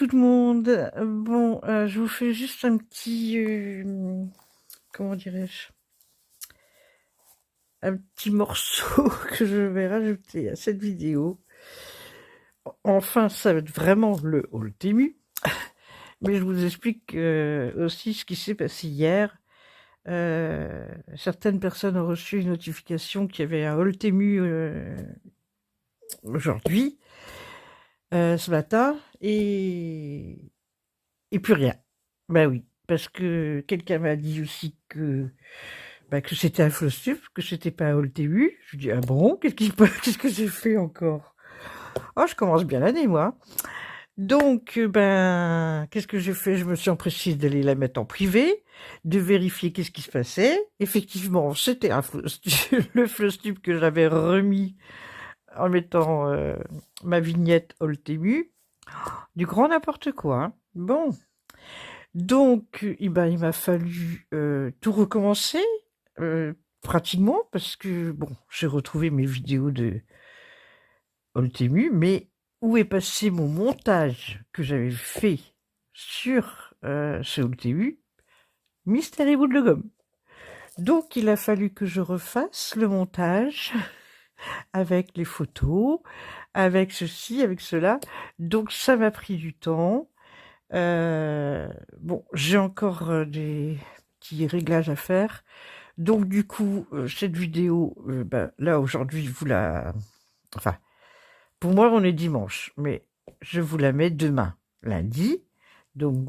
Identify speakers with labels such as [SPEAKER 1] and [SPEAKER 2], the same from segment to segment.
[SPEAKER 1] tout le monde. Bon, je vous fais juste un petit, comment dirais-je, un petit morceau que je vais rajouter à cette vidéo. Enfin, ça va être vraiment le haul Tému, mais je vous explique aussi ce qui s'est passé hier. Certaines personnes ont reçu une notification qu'il y avait un haul Tému aujourd'hui, ce matin, et plus rien. Ben oui, parce que quelqu'un m'a dit aussi que c'était un flosstup, que c'était pas un OLTU. Je dis, ah bon, qu'est-ce que j'ai fait encore? Oh, je commence bien l'année, moi. Donc, ben, qu'est-ce que j'ai fait? Je me suis empressée d'aller la mettre en privé, de vérifier qu'est-ce qui se passait. Effectivement, c'était un flosstup, le flosstup que j'avais remis en mettant ma vignette OLTU. Du grand n'importe quoi, hein. Bon. Donc, ben, il m'a fallu tout recommencer, pratiquement, parce que, bon, j'ai retrouvé mes vidéos de Oltemu, mais où est passé mon montage que j'avais fait sur ce Oltemu? Mystère et bout de gomme. Donc, il a fallu que je refasse le montage avec les photos, avec ceci, avec cela. Donc, ça m'a pris du temps. Bon, j'ai encore des petits réglages à faire. Donc du coup, cette vidéo, ben, là aujourd'hui, enfin, pour moi on est dimanche, mais je vous la mets demain, lundi. Donc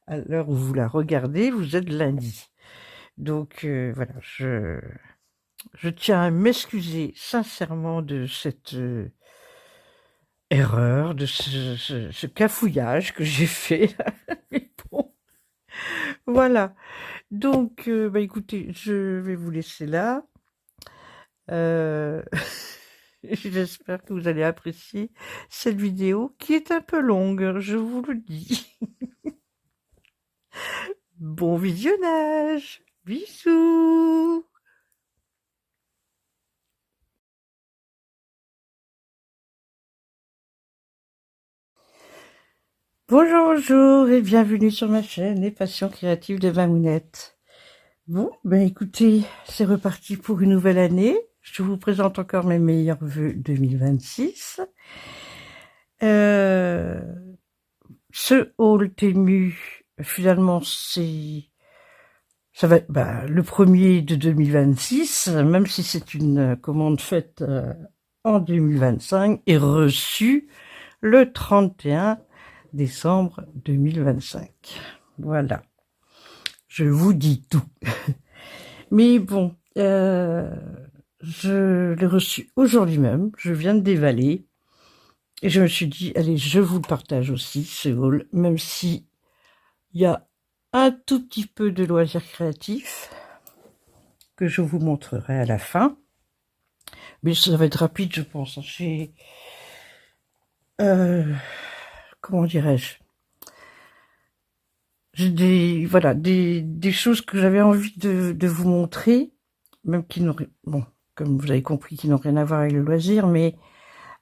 [SPEAKER 1] à l'heure où vous la regardez, vous êtes lundi. Donc voilà, je tiens à m'excuser sincèrement de cette erreur, de ce cafouillage que j'ai fait. Mais bon, voilà. Donc, bah écoutez, je vais vous laisser là. J'espère que vous allez apprécier cette vidéo qui est un peu longue, je vous le dis. Bon visionnage. Bisous. Bonjour, bonjour et bienvenue sur ma chaîne Les Passions Créatives de Mamounette. Bon, ben écoutez, c'est reparti pour une nouvelle année. Je vous présente encore mes meilleurs vœux 2026. Ce haul Tému, finalement, ça va être le premier de 2026, même si c'est une commande faite en 2025 et reçue le 31 décembre 2025. Voilà, je vous dis tout. Mais bon, je l'ai reçu aujourd'hui même, je viens de dévaler. Et je me suis dit, allez, je vous le partage aussi, ce haul, même si il y a un tout petit peu de loisirs créatifs que je vous montrerai à la fin. Mais ça va être rapide, je pense. J'ai, comment dirais-je, j'ai des choses que j'avais envie de vous montrer, même qui n'auraient, bon, comme vous avez compris, qui n'ont rien à voir avec le loisir, mais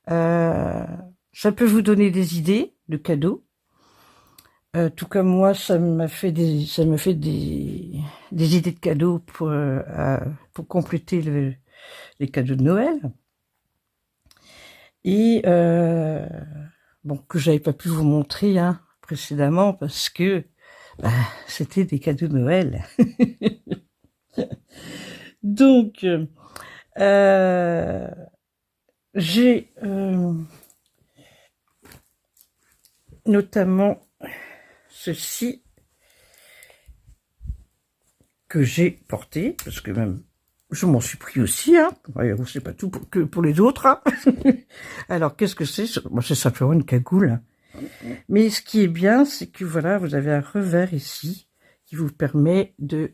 [SPEAKER 1] ça peut vous donner des idées de cadeaux. Tout comme moi, ça me fait des idées de cadeaux pour compléter les cadeaux de Noël. Et bon, que j'avais pas pu vous montrer précédemment parce que c'était des cadeaux de Noël. Donc j'ai notamment ceci que j'ai porté, parce que même je m'en suis pris aussi, c'est pas tout que pour les autres. Alors qu'est-ce que c'est? Moi, c'est simplement une cagoule. Mais ce qui est bien, c'est que voilà, vous avez un revers ici qui vous permet de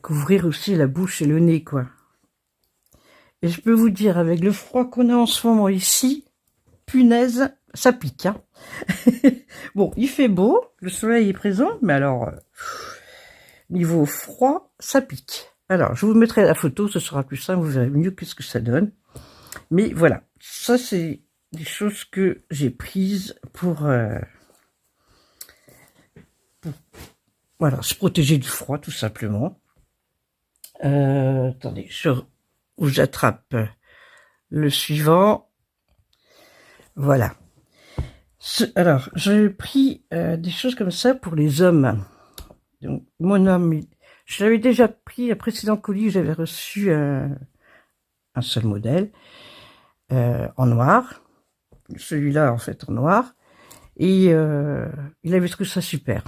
[SPEAKER 1] couvrir aussi la bouche et le nez, quoi. Et je peux vous dire, avec le froid qu'on a en ce moment ici, punaise, ça pique, hein. Bon, il fait beau, le soleil est présent, mais alors, niveau froid, ça pique. Alors, je vous mettrai la photo, ce sera plus simple, vous verrez mieux qu'est-ce que ça donne. Mais voilà, ça c'est des choses que j'ai prises pour voilà, se protéger du froid, tout simplement. Attendez, j'attrape le suivant. Voilà. Alors, j'ai pris des choses comme ça pour les hommes. Donc, mon homme, je l'avais déjà pris, un précédent colis, j'avais reçu un seul modèle en noir. Celui-là, en fait, en noir. Et il avait trouvé ça super.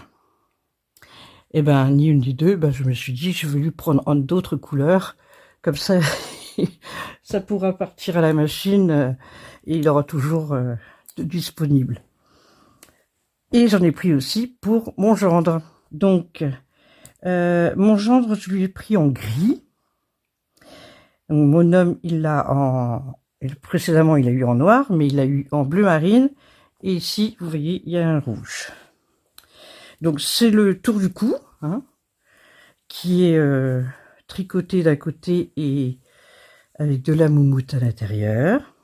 [SPEAKER 1] Et ben, ni une ni deux, ben, je me suis dit, je vais lui prendre en d'autres couleurs. Comme ça, ça pourra partir à la machine et il aura toujours disponible. Et j'en ai pris aussi pour mon gendre. Donc, mon gendre, je lui ai pris en gris. Donc, mon homme, il l'a précédemment, il a eu en noir, mais il a eu en bleu marine. Et ici, vous voyez, il y a un rouge. Donc, c'est le tour du cou, hein, qui est tricoté d'un côté et avec de la moumoute à l'intérieur.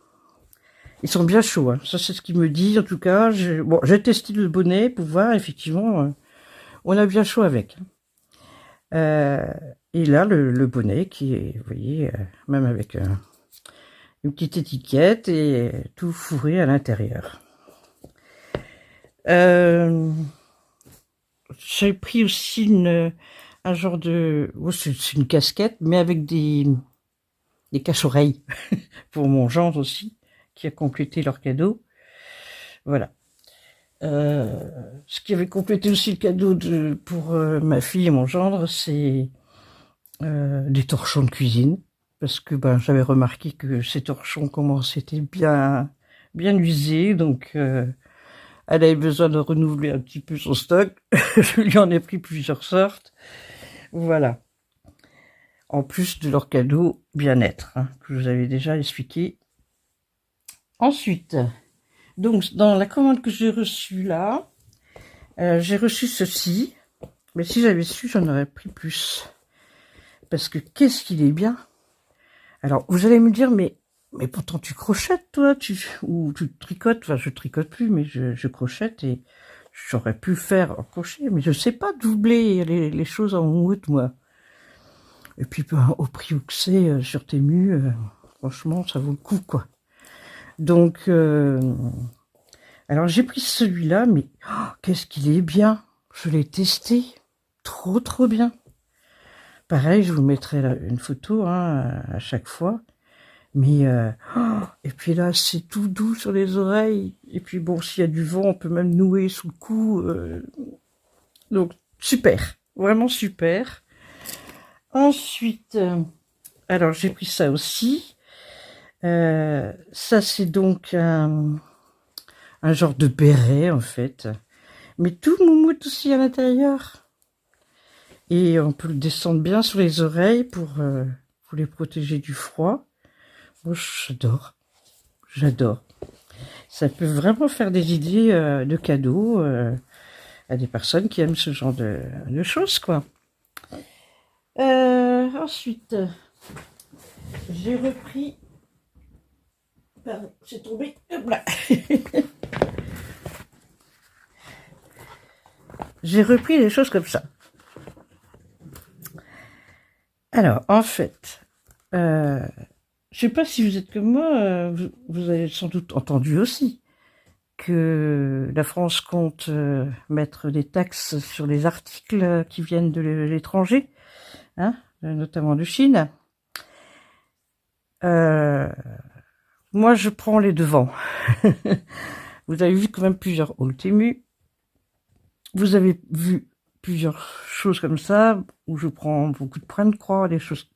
[SPEAKER 1] Ils sont bien chauds, hein. Ça c'est ce qu'il me dit en tout cas. J'ai testé le bonnet pour voir, effectivement, on a bien chaud avec. Et là, le bonnet qui est, vous voyez, même avec une petite étiquette et tout fourré à l'intérieur. J'ai pris aussi un genre de... Oh, c'est une casquette, mais avec des cache-oreilles pour mon gendre aussi, qui a complété leur cadeau. Voilà. Ce qui avait complété aussi le cadeau pour ma fille et mon gendre, c'est des torchons de cuisine. Parce que ben, j'avais remarqué que ces torchons commençaient bien usés, donc elle avait besoin de renouveler un petit peu son stock. Je lui en ai pris plusieurs sortes. Voilà. En plus de leur cadeau bien-être, hein, que je vous avais déjà expliqué. Ensuite, donc dans la commande que j'ai reçue là, j'ai reçu ceci. Mais si j'avais su, j'en aurais pris plus. Parce que qu'est-ce qu'il est bien. Alors, vous allez me dire, mais pourtant tu crochettes, toi, ou tu tricotes. Enfin, je tricote plus, mais je crochette et j'aurais pu faire en crochet, mais je sais pas doubler les choses en moumoute, moi. Et puis, ben, au prix où que c'est sur Temu, franchement, ça vaut le coup, quoi. Donc, alors j'ai pris celui-là, mais oh, qu'est-ce qu'il est bien. Je l'ai testé. Trop bien. Pareil, je vous mettrai une photo hein, à chaque fois. Mais, oh, et puis là, c'est tout doux sur les oreilles. Et puis bon, s'il y a du vent, on peut même nouer sous le cou. Donc, super. Vraiment super. Ensuite, alors j'ai pris ça aussi. Ça, c'est donc un genre de béret, en fait. Mais tout moumoute aussi à l'intérieur. Et on peut le descendre bien sur les oreilles pour les protéger du froid. Moi, j'adore. Ça peut vraiment faire des idées de cadeaux à des personnes qui aiment ce genre de choses, quoi. Ensuite, j'ai repris... Pardon, c'est tombé. Hop là. J'ai repris des choses comme ça. Alors, en fait, je sais pas si vous êtes comme moi, vous avez sans doute entendu aussi que la France compte mettre des taxes sur les articles qui viennent de l'étranger, hein, notamment de Chine. Moi, je prends les devants. Vous avez vu quand même plusieurs hauls Temu. Vous avez vu plusieurs choses comme ça, où je prends beaucoup de points de croix, des choses,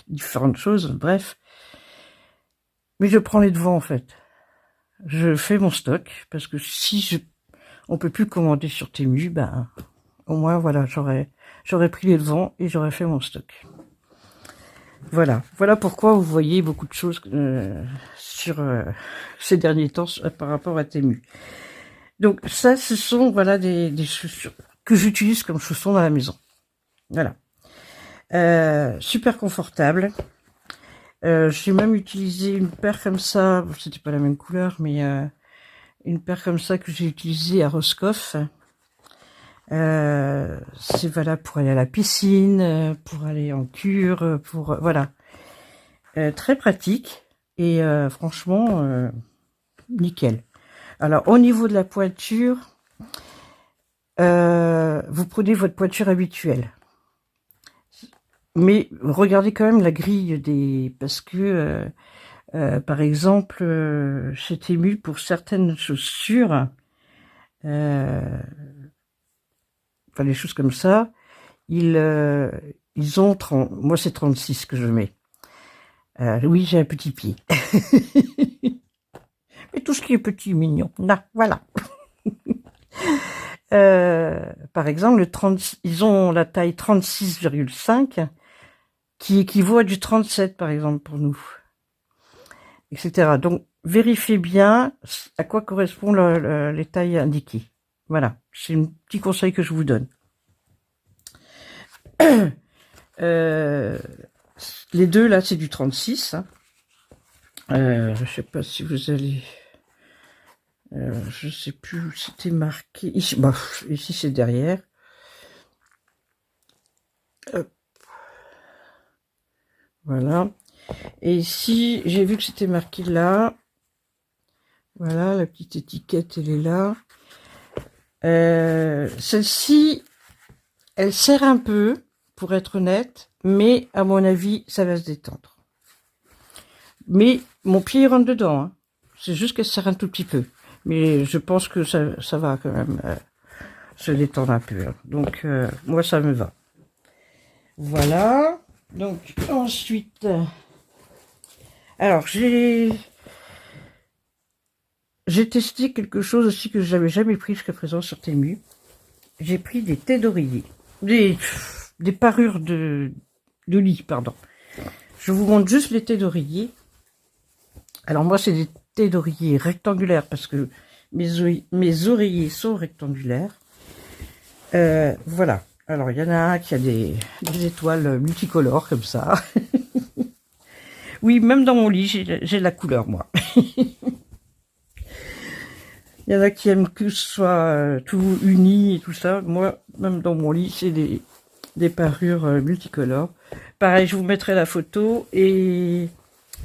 [SPEAKER 1] différentes choses, bref. Mais je prends les devants, en fait. Je fais mon stock, parce que si on peut plus commander sur Temu, ben, au moins, voilà, j'aurais pris les devants et j'aurais fait mon stock. Voilà pourquoi vous voyez beaucoup de choses sur ces derniers temps par rapport à Temu. Donc ça, ce sont voilà des chaussures que j'utilise comme chaussons dans la maison. Voilà, super confortable. J'ai même utilisé une paire comme ça, bon, c'était pas la même couleur, mais une paire comme ça que j'ai utilisée à Roscoff. C'est valable pour aller à la piscine, pour aller en cure, pour voilà. Très pratique et franchement nickel. Alors au niveau de la pointure, vous prenez votre pointure habituelle. Mais regardez quand même la grille des... Parce que, par exemple, chez Temu, pour certaines chaussures, enfin des choses comme ça, ils ont 30... Moi, c'est 36 que je mets. Oui, j'ai un petit pied. Mais tout ce qui est petit est mignon. Là, voilà. Par exemple, ils ont la taille 36,5 qui équivaut à du 37, par exemple, pour nous, etc. Donc, vérifiez bien à quoi correspondent les tailles indiquées. Voilà, c'est un petit conseil que je vous donne. Les deux, là, c'est du 36. Hein. Je sais pas si vous allez... je sais plus où c'était marqué. Ici, bah, ici c'est derrière. Hop. Voilà. Et ici, j'ai vu que c'était marqué là. Voilà, la petite étiquette, elle est là. Celle-ci, elle serre un peu, pour être honnête, mais à mon avis, ça va se détendre. Mais mon pied rentre dedans. Hein. C'est juste qu'elle serre un tout petit peu. Mais je pense que ça va quand même se détendre un peu. Hein. Donc, moi, ça me va. Voilà. Donc, ensuite... alors, j'ai testé quelque chose aussi que j'avais jamais pris jusqu'à présent sur Temu. J'ai pris des thés d'oreiller. Des parures de lit, pardon. Je vous montre juste les thés d'oreiller. Alors, moi, c'est des thés d'oreiller rectangulaires parce que mes oreillers sont rectangulaires. Voilà. Alors, il y en a un qui a des étoiles multicolores comme ça. Oui, même dans mon lit, j'ai la couleur, moi. Il y en a qui aiment que ce soit tout uni et tout ça. Moi, même dans mon lit, c'est des parures multicolores. Pareil, je vous mettrai la photo. Et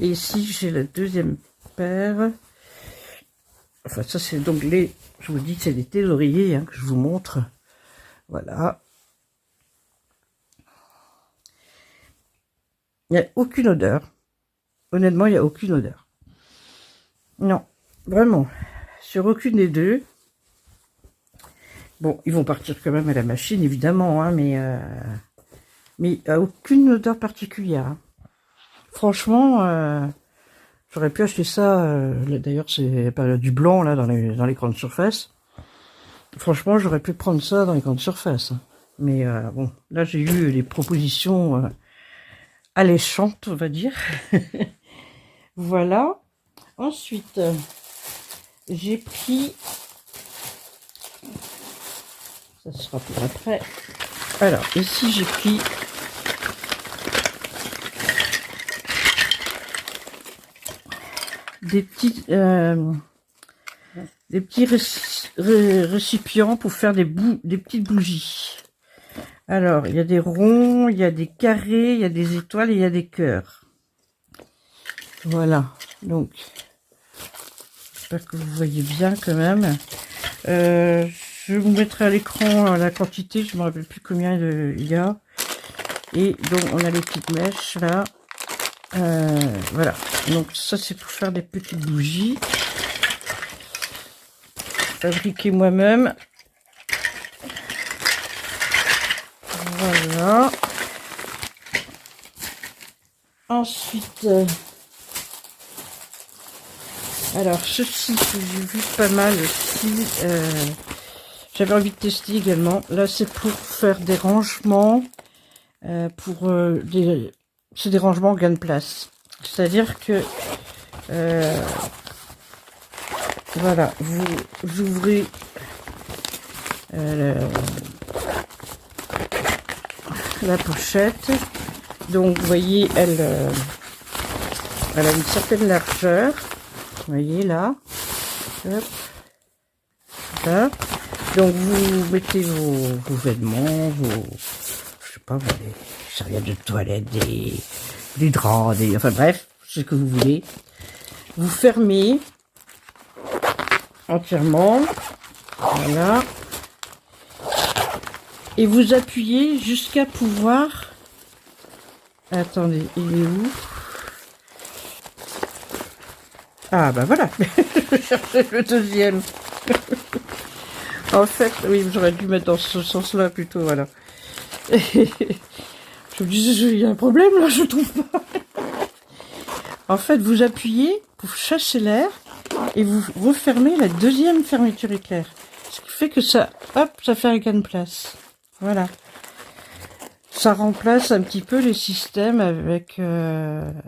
[SPEAKER 1] ici, j'ai la deuxième paire. Enfin, ça, c'est donc les... Je vous dis que c'est des thés d'oreiller hein, que je vous montre. Voilà. Il n'y a aucune odeur. Honnêtement, il n'y a aucune odeur. Non, vraiment. Sur aucune des deux. Bon, ils vont partir quand même à la machine, évidemment, hein, mais aucune odeur particulière. Hein. Franchement, j'aurais pu acheter ça. D'ailleurs, c'est du blanc là dans les grandes surfaces. Franchement, j'aurais pu prendre ça dans les grandes surfaces. Hein. Mais bon, là, j'ai eu des propositions alléchantes, on va dire. Voilà. Ensuite, j'ai pris... Ça sera pour après. Alors, ici, j'ai pris... des petits récipients pour faire des petites bougies. Alors, il y a des ronds, il y a des carrés, il y a des étoiles et il y a des cœurs. Voilà. Donc, j'espère que vous voyez bien quand même. Je vous mettrai à l'écran la quantité, je ne me rappelle plus combien il y a. Et donc, on a les petites mèches là. Voilà. Donc, ça, c'est pour faire des petites bougies. Fabriquer moi-même. Voilà. Ensuite, alors ceci que j'ai vu pas mal aussi, j'avais envie de tester également. Là, c'est pour faire des rangements, c'est des rangements gain de place. C'est-à-dire que voilà, vous ouvrez la pochette. Donc, vous voyez, Elle a une certaine largeur. Vous voyez là. Hop. Là. Donc vous mettez vos vêtements, je sais pas, les serviettes de toilette, des draps, enfin bref, ce que vous voulez. Vous fermez entièrement. Voilà. Et vous appuyez jusqu'à pouvoir... Attendez, il est où? Ah bah voilà, je cherchais le deuxième. En fait, oui, j'aurais dû mettre dans ce sens-là plutôt, voilà. Je me disais, il y a un problème là, je trouve pas. En fait, vous appuyez pour chasser l'air et vous refermez la deuxième fermeture éclair. Ce qui fait que ça, hop, ça fait un gain-place. Voilà. Ça remplace un petit peu les systèmes avec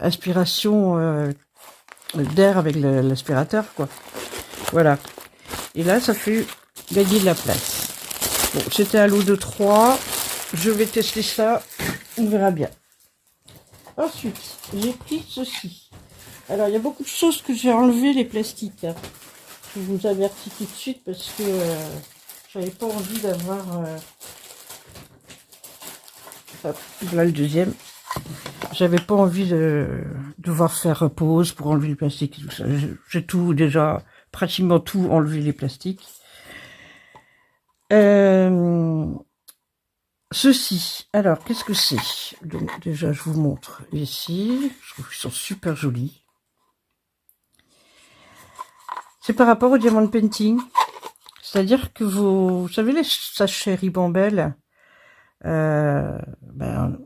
[SPEAKER 1] aspiration d'air avec l'aspirateur, quoi. Voilà. Et là, ça fait gagner de la place. Bon, c'était un lot de 3. Je vais tester ça. On verra bien. Ensuite, j'ai pris ceci. Alors, il y a beaucoup de choses que j'ai enlevé les plastiques. Hein. Je vous avertis tout de suite parce que j'avais pas envie d'avoir... Voilà le deuxième. J'avais pas envie de devoir faire pause pour enlever le plastique et tout ça. J'ai tout déjà, pratiquement tout enlevé les plastiques. Ceci, alors qu'est-ce que c'est? Donc déjà je vous montre ici. Je trouve qu'ils sont super jolis. C'est par rapport au diamond painting. C'est-à-dire que vous savez les sachets Ribambelle, ben,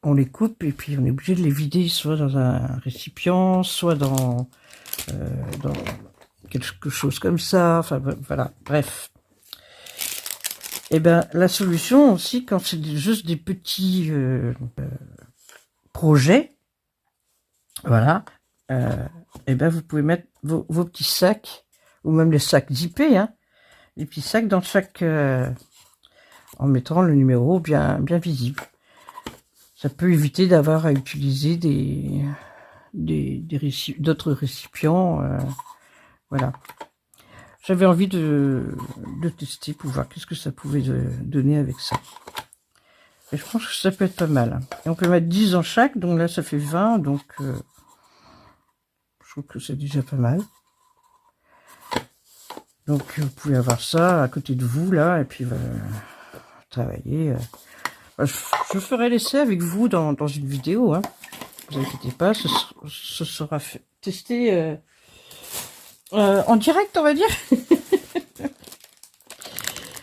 [SPEAKER 1] on les coupe et puis on est obligé de les vider soit dans un récipient, soit dans quelque chose comme ça. Enfin voilà, bref. Et ben la solution aussi, quand c'est juste des petits projets, voilà, et ben vous pouvez mettre vos petits sacs ou même les sacs zippés, hein, les petits sacs dans chaque, en mettant le numéro bien visible. Ça peut éviter d'avoir à utiliser d'autres récipients, voilà. J'avais envie de tester pour voir qu'est-ce que ça pouvait donner avec ça. Et je pense que ça peut être pas mal. Et on peut mettre 10 en chaque, donc là ça fait 20, donc je trouve que c'est déjà pas mal. Donc vous pouvez avoir ça à côté de vous là, et puis travailler. Je ferai l'essai avec vous dans une vidéo, hein. Ne vous inquiétez pas, ce sera fait, testé en direct, on va dire.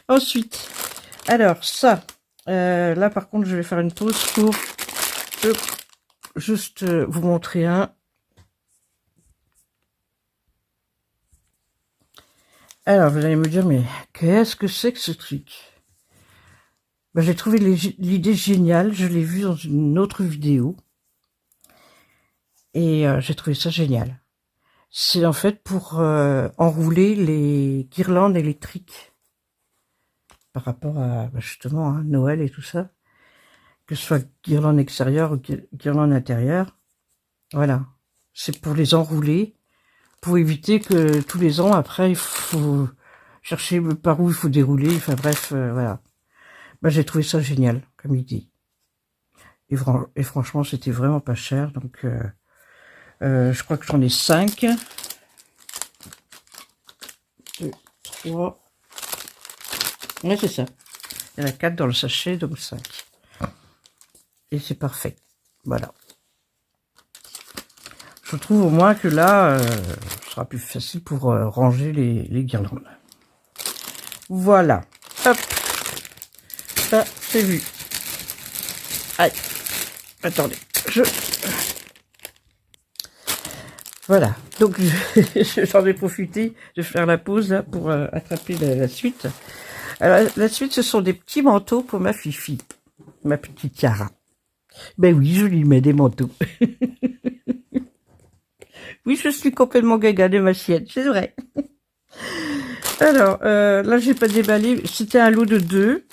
[SPEAKER 1] Ensuite, alors ça, là par contre, je vais faire une pause pour juste vous montrer un. Alors, vous allez me dire, mais qu'est-ce que c'est que ce truc? Ben, j'ai trouvé l'idée géniale, je l'ai vu dans une autre vidéo. Et j'ai trouvé ça génial. C'est en fait pour enrouler les guirlandes électriques. Par rapport à, justement, hein, Noël et tout ça. Que ce soit guirlande extérieure ou guirlande intérieure. Voilà. C'est pour les enrouler. Pour éviter que tous les ans, après, il faut chercher par où il faut dérouler. Enfin bref, voilà. Ben, j'ai trouvé ça génial, comme idée. Et franchement, c'était vraiment pas cher. Donc, je crois que j'en ai 5. 2, 3. Ouais, c'est ça. Il y en a 4 dans le sachet, donc 5. Et c'est parfait. Voilà. Je trouve au moins que là, ce sera plus facile pour ranger les guirlandes. Voilà. Hop. Ça, c'est vu. Aïe. Attendez. Voilà. Donc, j'en ai profité de faire la pause là pour attraper la suite. Alors, la suite, ce sont des petits manteaux pour ma fifi. Ma petite Yara. Ben oui, je lui mets des manteaux. Oui, je suis complètement gaga de ma chienne, c'est vrai. Alors, là, j'ai pas déballé. C'était un lot de 2.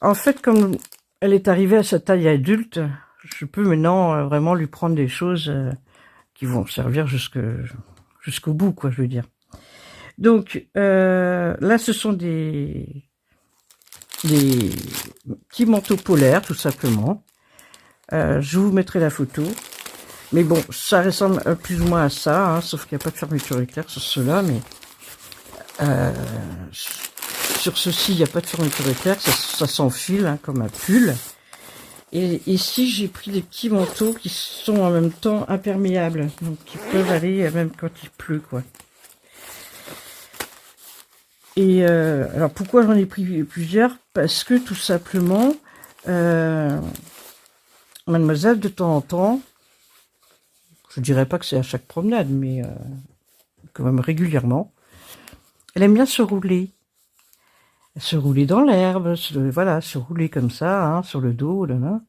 [SPEAKER 1] En fait, comme elle est arrivée à sa taille adulte, je peux maintenant vraiment lui prendre des choses qui vont servir jusqu'au bout, quoi, je veux dire. Donc, là, ce sont des petits manteaux polaires, tout simplement. Je vous mettrai la photo. Mais bon, ça ressemble plus ou moins à ça, hein, sauf qu'il n'y a pas de fermeture éclair sur ceux-là, mais sur ceux-ci, il n'y a pas de fermeture éclair, ça s'enfile hein, comme un pull. Et ici, j'ai pris des petits manteaux qui sont en même temps imperméables, donc qui peuvent aller même quand il pleut, quoi. Et alors, pourquoi j'en ai pris plusieurs? Parce que tout simplement, mademoiselle, de temps en temps, je dirais pas que c'est à chaque promenade, mais quand même régulièrement, elle aime bien se rouler. Se rouler dans l'herbe, voilà, se rouler comme ça, hein, sur le dos, là, là.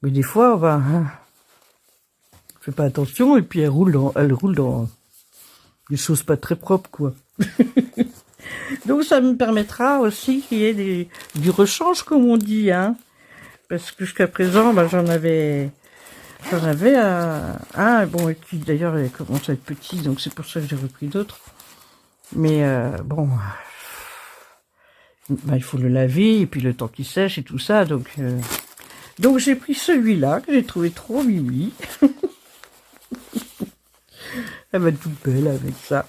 [SPEAKER 1] Mais des fois, ben, elle fait pas attention et puis elle roule dans des choses pas très propres, quoi. Donc ça me permettra aussi qu'il y ait du rechange, comme on dit, hein. Parce que jusqu'à présent, ben, j'en avais un, bon, et puis d'ailleurs, il commence à être petit, donc c'est pour ça que j'ai repris d'autres. Mais bon, ben, il faut le laver, et puis le temps qu'il sèche et tout ça, donc j'ai pris celui-là, que j'ai trouvé trop mimi. Elle va être toute belle avec ça.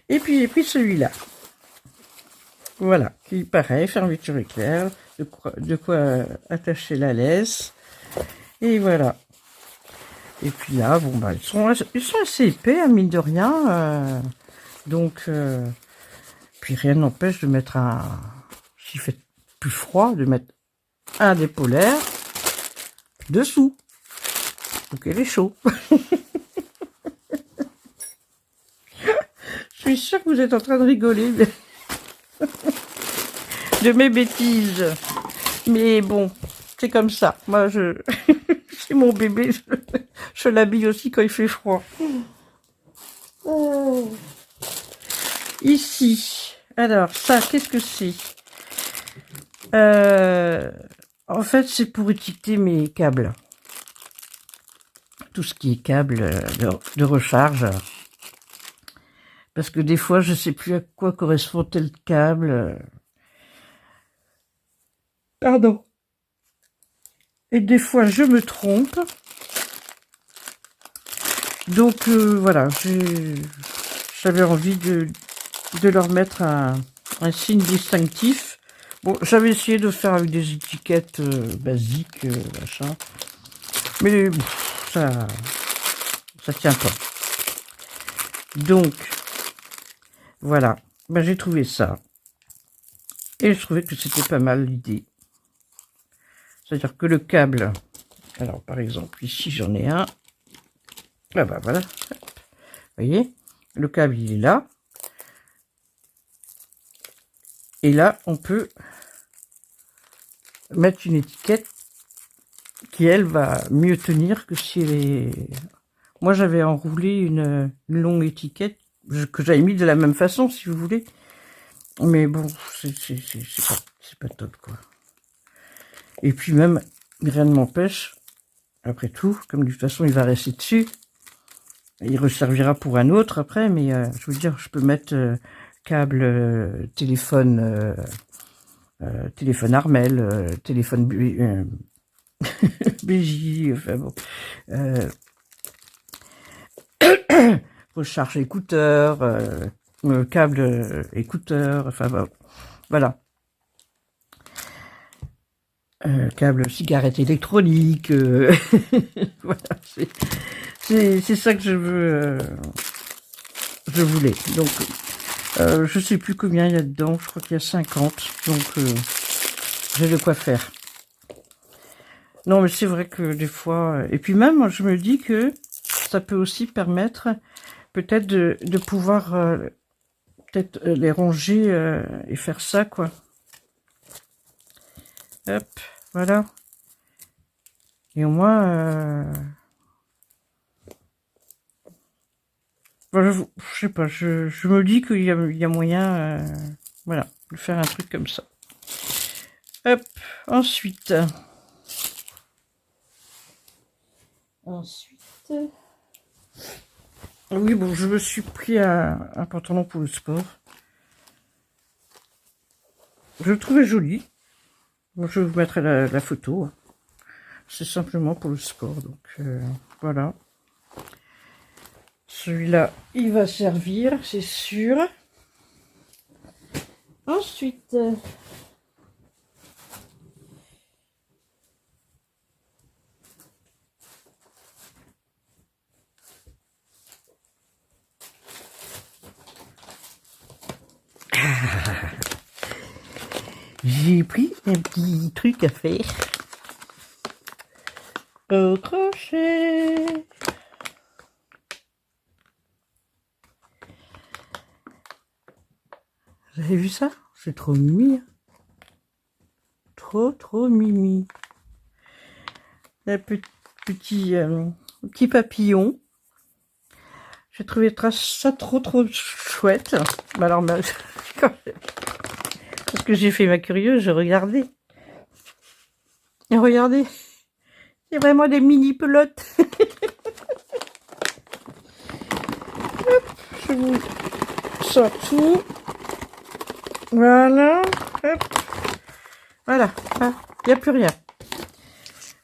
[SPEAKER 1] Et puis j'ai pris celui-là. Voilà, qui pareil, fermeture éclair, de quoi attacher la laisse. Et voilà. Et puis là, bon, bah, ils sont assez épais, hein, mine de rien. Donc, puis rien n'empêche de mettre s'il fait plus froid, de mettre un des polaires dessous. Donc, il est chaud. Je suis sûre que vous êtes en train de rigoler de mes bêtises. Mais bon, c'est comme ça. Moi, c'est mon bébé. Je l'habille aussi quand il fait froid. Oh. Ici. Alors, ça, qu'est-ce que c'est? En fait, c'est pour étiqueter mes câbles. Tout ce qui est câble de recharge. Parce que des fois, je sais plus à quoi correspond tel câble. Pardon. Et des fois, je me trompe. Donc, voilà, j'avais envie de leur mettre un signe distinctif. Bon, j'avais essayé de faire avec des étiquettes basiques, machin. Mais bon, ça tient pas. Donc, voilà. Ben, j'ai trouvé ça. Et je trouvais que c'était pas mal l'idée. C'est-à-dire que le câble... Alors, par exemple, ici, j'en ai un. Ah ben, voilà. Vous voyez, le câble, il est là. Et là, on peut mettre une étiquette qui, elle, va mieux tenir que si elle est... Moi, j'avais enroulé une longue étiquette que j'avais mis de la même façon, si vous voulez. Mais bon, c'est pas top, quoi. Et puis même, rien ne m'empêche, après tout, comme de toute façon, il va rester dessus. Il resservira pour un autre après, mais je veux dire, je peux mettre câble téléphone Armel, téléphone BJ, enfin bon, recharge écouteur, câble écouteur, enfin bon, voilà. Câble cigarette électronique, voilà, c'est ça que je voulais. Donc, je sais plus combien il y a dedans, je crois qu'il y a 50, donc j'ai de quoi faire. Non, mais c'est vrai que des fois... Et puis même, je me dis que ça peut aussi permettre peut-être de pouvoir peut-être les ranger et faire ça, quoi. Hop, voilà. Et au moins... je sais pas, je me dis qu'il y a moyen, voilà, de faire un truc comme ça. Hop, ensuite... Ensuite, oui, bon, je me suis pris un pantalon pour le sport. Je le trouvais joli. Bon, je vous mettrai la photo. C'est simplement pour le sport, donc voilà. Celui-là, il va servir, c'est sûr. Ensuite, j'ai pris un petit truc à faire au crochet. Vous avez vu ça? C'est trop mimi. Hein. Trop mimi. Un petit papillon. J'ai trouvé ça trop chouette. Alors, parce que j'ai fait ma curieuse, je regardais. Et regardez, c'est vraiment des mini pelotes. Hop, je vous sors tout. Voilà. Hop. Voilà. Il n'y a plus rien.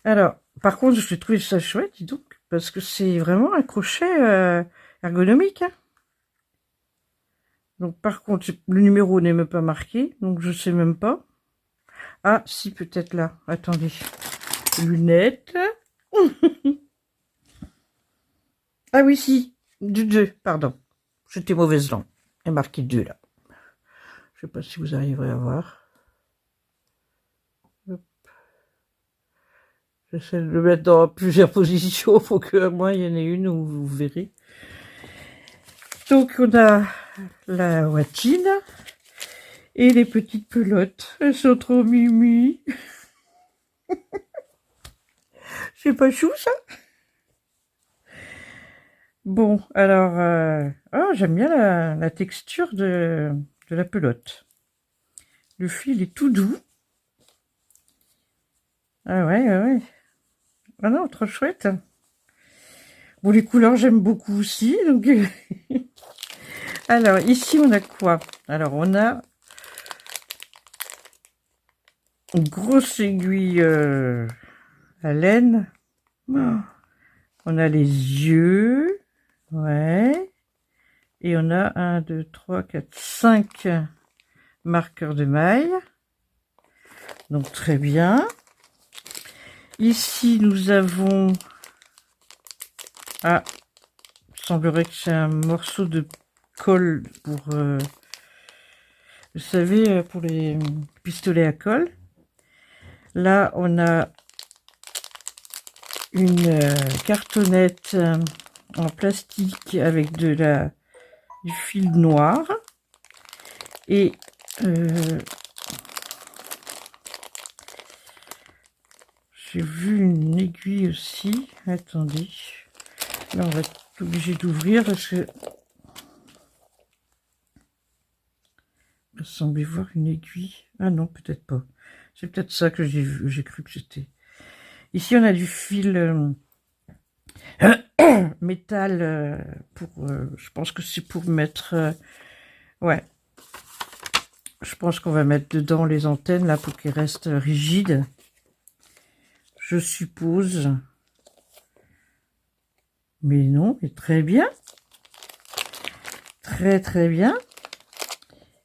[SPEAKER 1] Alors, par contre, je trouvé ça chouette, dis donc, parce que c'est vraiment un crochet ergonomique. Hein. Donc, par contre, le numéro n'est même pas marqué, donc je sais même pas. Ah, si, peut-être là. Attendez. Lunettes. Ah oui, si. Du 2, pardon. J'étais mauvaise langue. Il est marqué 2 là. Je sais pas si vous arriverez à voir. J'essaie de le mettre dans plusieurs positions pour que moi il y en ait une où vous verrez. Donc on a la watchine et les petites pelotes. Elles sont trop mimi. C'est pas chou ça? Bon, alors, j'aime bien la texture de la pelote. Le fil est tout doux. Ah ouais. Ah non, trop chouette. Bon, les couleurs, j'aime beaucoup aussi. Donc... Alors, ici, on a quoi? Alors, on a une grosse aiguille à laine. Oh. On a les yeux. Ouais. Et on a 1, 2, 3, 4, 5 marqueurs de maille. Donc, très bien. Ici, nous avons... Ah, il semblerait que c'est un morceau de colle pour... vous savez, pour les pistolets à colle. Là, on a une cartonnette en plastique avec du fil noir. Et j'ai vu une aiguille aussi. Attendez. Là, on va être obligé d'ouvrir parce que... Il semblait voir une aiguille. Ah non, peut-être pas. C'est peut-être ça que j'ai cru que c'était. Ici, on a du fil métal pour... je pense que c'est pour mettre... ouais. Je pense qu'on va mettre dedans les antennes, là, pour qu'elles restent rigides. Je suppose. Mais non, mais très bien. Très bien.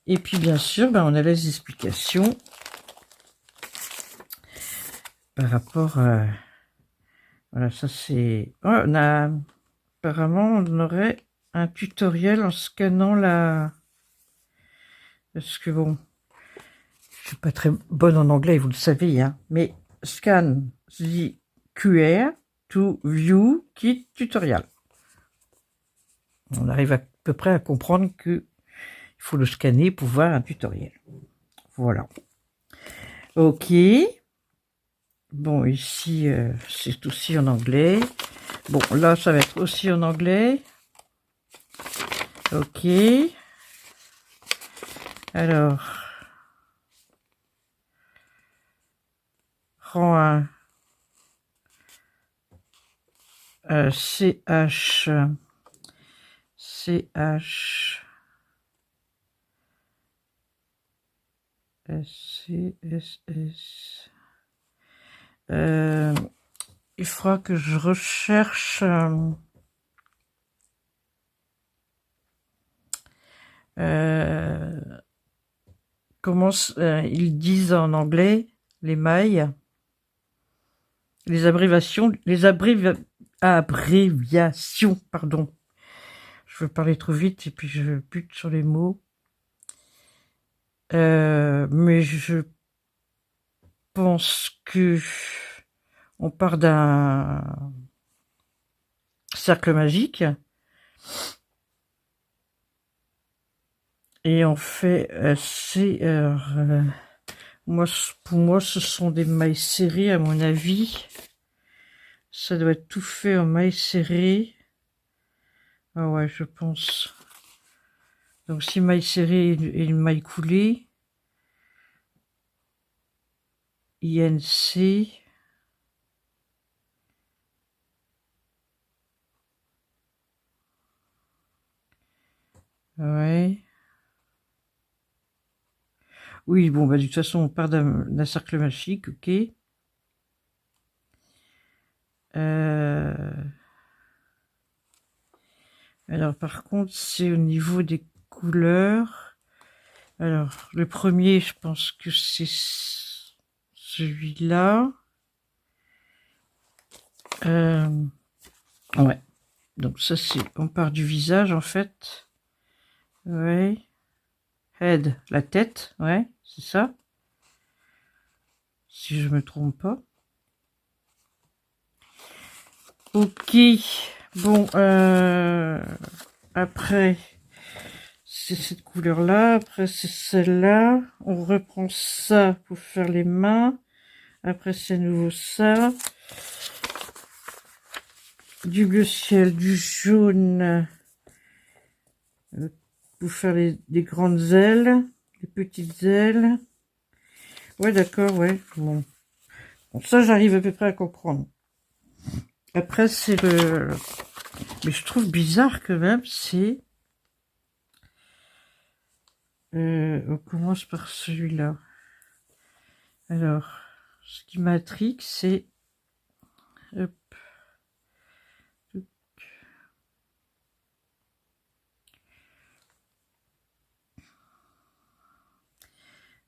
[SPEAKER 1] Et puis, bien sûr, on a les explications par rapport à... Voilà, ça c'est... Oh, apparemment, on aurait un tutoriel en scannant la... Parce que bon, je suis pas très bonne en anglais, vous le savez, hein. Mais scan the QR to view kit tutorial. On arrive à peu près à comprendre que il faut le scanner pour voir un tutoriel. Voilà. Ok. Bon, ici, c'est aussi en anglais. Bon, là, ça va être aussi en anglais. Ok. Alors, rang 1. CH, SCSS. Il faudra que je recherche comment ils disent en anglais les mailles, les abréviations, abréviations, pardon. Je veux parler trop vite et puis je bute sur les mots. Mais je pense que on part d'un cercle magique et on fait pour moi ce sont des mailles serrées à mon avis. Ça doit être tout fait en mailles serrées. Ah ouais, je pense. Donc si maille serrée et une maille coulée, INC. Ouais. Oui, bon, bah de toute façon, on part d'un cercle magique, ok. Alors par contre, c'est au niveau des couleurs. Alors, le premier, je pense que c'est celui-là. Ouais. Donc ça, on part du visage, en fait. Ouais. Head, la tête, ouais, c'est ça. Si je me trompe pas. Ok. Bon, après, c'est cette couleur-là. Après, c'est celle-là. On reprend ça pour faire les mains. Après, c'est à nouveau ça. Du bleu ciel, du jaune pour faire des grandes ailes, des petites ailes. Ouais, d'accord, ouais. Bon, ça, j'arrive à peu près à comprendre. Après, c'est le... Mais je trouve bizarre quand même, c'est... on commence par celui-là. Alors, ce qui m'intrigue, c'est... Hop.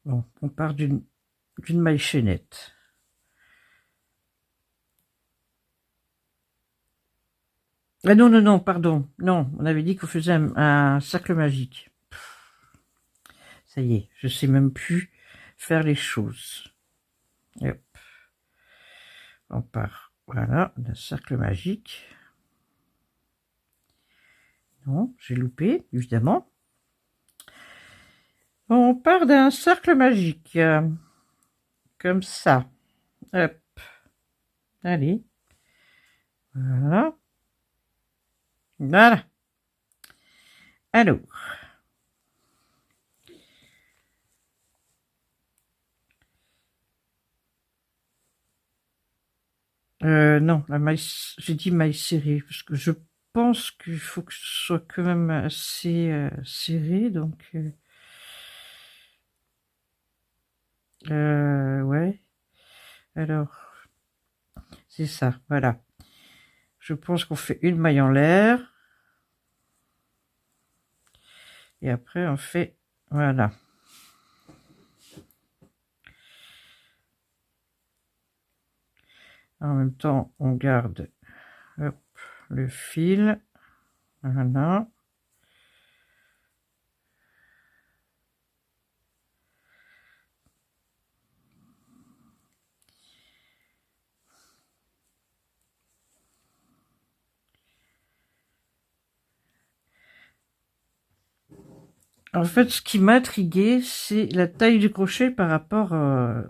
[SPEAKER 1] Bon, on part d'une maille chaînette. Ah non, non, non, pardon. Non, on avait dit qu'on faisait un cercle magique. Ça y est, je sais même plus faire les choses. Et hop. On part, voilà, d'un cercle magique. Non, j'ai loupé, évidemment. On part d'un cercle magique. Comme ça. Hop. Allez. Voilà. Voilà. Alors. Non, la maille, j'ai dit maille serrée, parce que je pense qu'il faut que ce soit quand même assez serré, donc... ouais. Alors, c'est ça, voilà. Je pense qu'on fait une maille en l'air. Et après, on fait... Voilà. En même temps, on garde hop, le fil. Voilà. En fait, ce qui m'a intrigué, c'est la taille du crochet par rapport